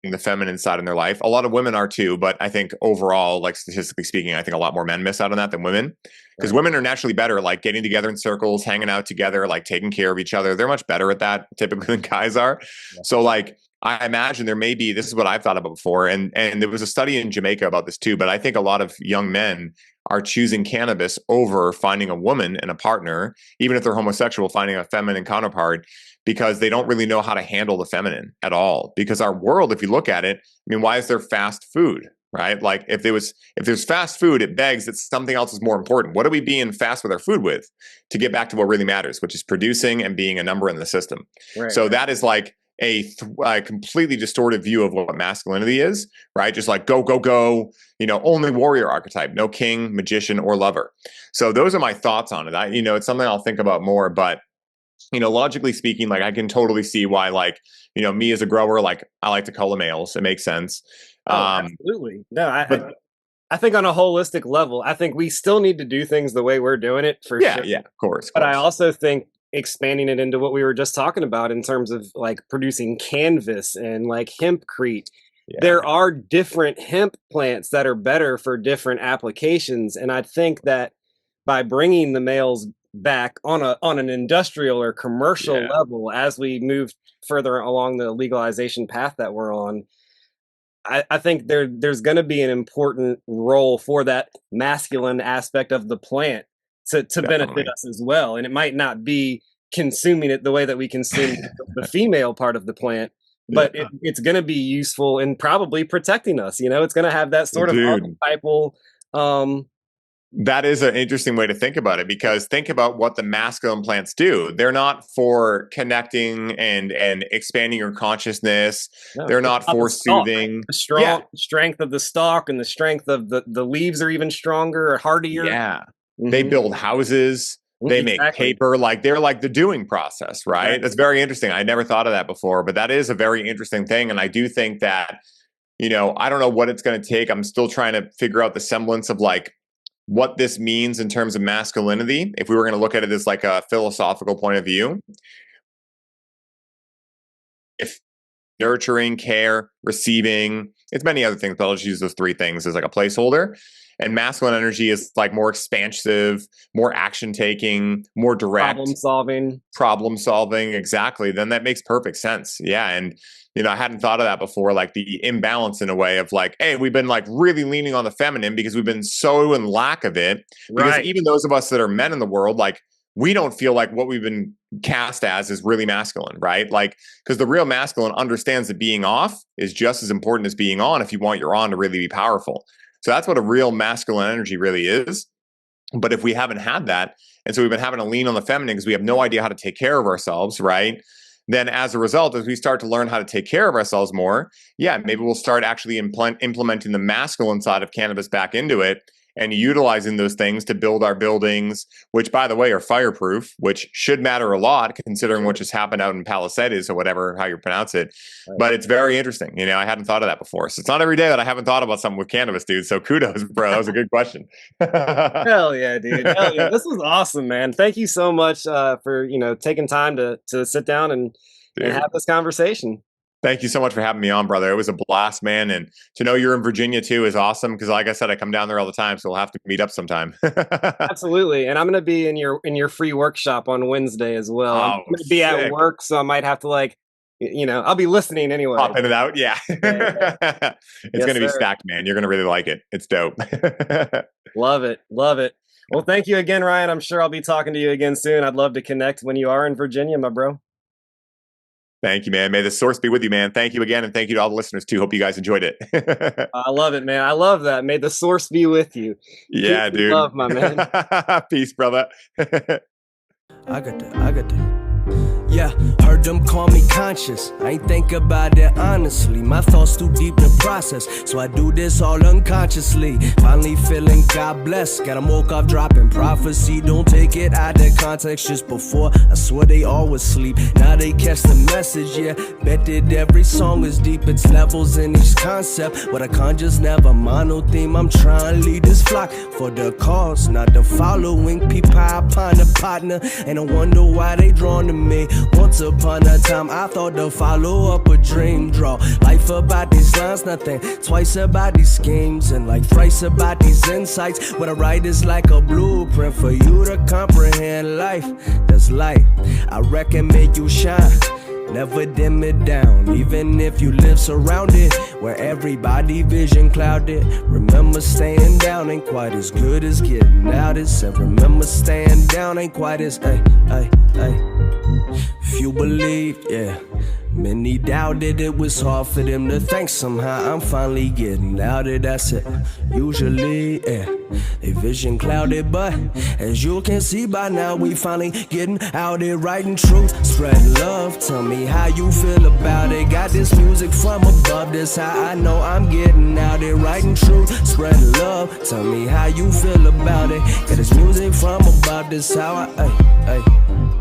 the feminine side in their life. A lot of women are too, but I think overall, like statistically speaking, I think a lot more men miss out on that than women, because women are naturally better, like getting together in circles, hanging out together, like taking care of each other. They're much better at that typically than guys are. Yeah. So like, I imagine there may be, this is what I've thought about before. And there was a study in Jamaica about this too, but I think a lot of young men are choosing cannabis over finding a woman and a partner, even if they're homosexual, finding a feminine counterpart, because they don't really know how to handle the feminine at all. Because our world, if you look at it, I mean, why is there fast food? right? Like if there's fast food, it begs that something else is more important. What are we being fast with our food with to get back to what really matters, which is producing and being a number in the system? Right, So right. that is like a completely distorted view of what masculinity is, right? Just like go, go, go, only warrior archetype, no king, magician, or lover. So those are my thoughts on it. It's something I'll think about more, but logically speaking, like I can totally see why, like, me as a grower, like I like to cull the males. It makes sense. Oh, absolutely. No, But I think on a holistic level, I think we still need to do things the way we're doing it for yeah, sure. yeah, of course. But I also think expanding it into what we were just talking about in terms of like producing canvas and like hemprete. Yeah. There are different hemp plants that are better for different applications. And I think that by bringing the males back on an industrial or commercial level as we move further along the legalization path that we're on, I think there's going to be an important role for that masculine aspect of the plant to benefit us as well. And it might not be consuming it the way that we consume the female part of the plant, but it's going to be useful in probably protecting us. It's going to have that sort of archetypal. That is an interesting way to think about it, because think about what the masculine plants do. They're not for connecting and expanding your consciousness. No, they're not for soothing. The strength of the stalk and the strength of the leaves are even stronger or hardier. Yeah. Mm-hmm. They build houses. They make paper. Like they're like the doing process, right? That's very interesting. I never thought of that before, but that is a very interesting thing. And I do think that, I don't know what it's going to take. I'm still trying to figure out the semblance of like what this means in terms of masculinity, if we were going to look at it as like a philosophical point of view. If nurturing, care, receiving, it's many other things, but I'll just use those three things as like a placeholder. And masculine energy is like more expansive, more action taking, more direct. Problem solving. Exactly. Then that makes perfect sense. Yeah. And, I hadn't thought of that before, like the imbalance in a way of like, hey, we've been like really leaning on the feminine because we've been so in lack of it. Because even those of us that are men in the world, like we don't feel like what we've been cast as is really masculine, right? Like, because the real masculine understands that being off is just as important as being on if you want your on to really be powerful. So that's what a real masculine energy really is. But if we haven't had that, and so we've been having to lean on the feminine because we have no idea how to take care of ourselves, right? Then as a result, as we start to learn how to take care of ourselves more, maybe we'll start actually implementing the masculine side of cannabis back into it and utilizing those things to build our buildings, which, by the way, are fireproof, which should matter a lot considering what just happened out in Palisades or whatever, how you pronounce it. But it's very interesting. I hadn't thought of that before. So it's not every day that I haven't thought about something with cannabis, dude. So kudos, bro. That was a good question. Hell yeah, dude. Hell yeah. This was awesome, man. Thank you so much for, taking time to sit down and have this conversation. Thank you so much for having me on, brother. It was a blast, man. And to know you're in Virginia too is awesome because, like I said, I come down there all the time, so we'll have to meet up sometime. Absolutely, and I'm going to be in your free workshop on Wednesday as well. I'm going to be at work, so I might have to I'll be listening anyway. Pop in and out, yeah. It's going to be stacked, man. You're going to really like it. It's dope. Love it. Well, thank you again, Ryan. I'm sure I'll be talking to you again soon. I'd love to connect when you are in Virginia, my bro. Thank you, man. May the source be with you, man. Thank you again. And thank you to all the listeners too. Hope you guys enjoyed it. I love it, man. I love that. May the source be with you. Yeah, dude. Love, my man. Peace, brother. I got that. Yeah, heard them call me conscious. I ain't think about it honestly. My thoughts too deep to process, so I do this all unconsciously. Finally feeling God bless. Got 'em woke up dropping prophecy. Don't take it out of context. Just before, I swear they always sleep. Now they catch the message, yeah. Bet that every song is deep. It's levels in each concept. But I conjure's never mono theme. I'm trying to lead this flock for the cause, not the following. People upon a partner, and I wonder why they drawn to me. Once upon a time, I thought to follow up a dream. Draw life about these lines, nothing twice about these schemes, and like thrice about these insights. What I write is like a blueprint for you to comprehend life. That's light, I reckon, make you shine. Never dim it down, even if you live surrounded where everybody vision clouded. Remember, staying down ain't quite as good as getting out. It said, remember, staying down ain't quite as, ay. If you believe, yeah, Many doubted it was hard for them to think somehow I'm finally getting out of that's it. Usually, yeah, they vision clouded, but as you can see by now, we finally getting out there writing truth, spreading love. Tell me how you feel about it. Got this music from above, this how I know I'm getting out there writing truth, spreading love. Tell me how you feel about it. Got this music from above, this how I, ay.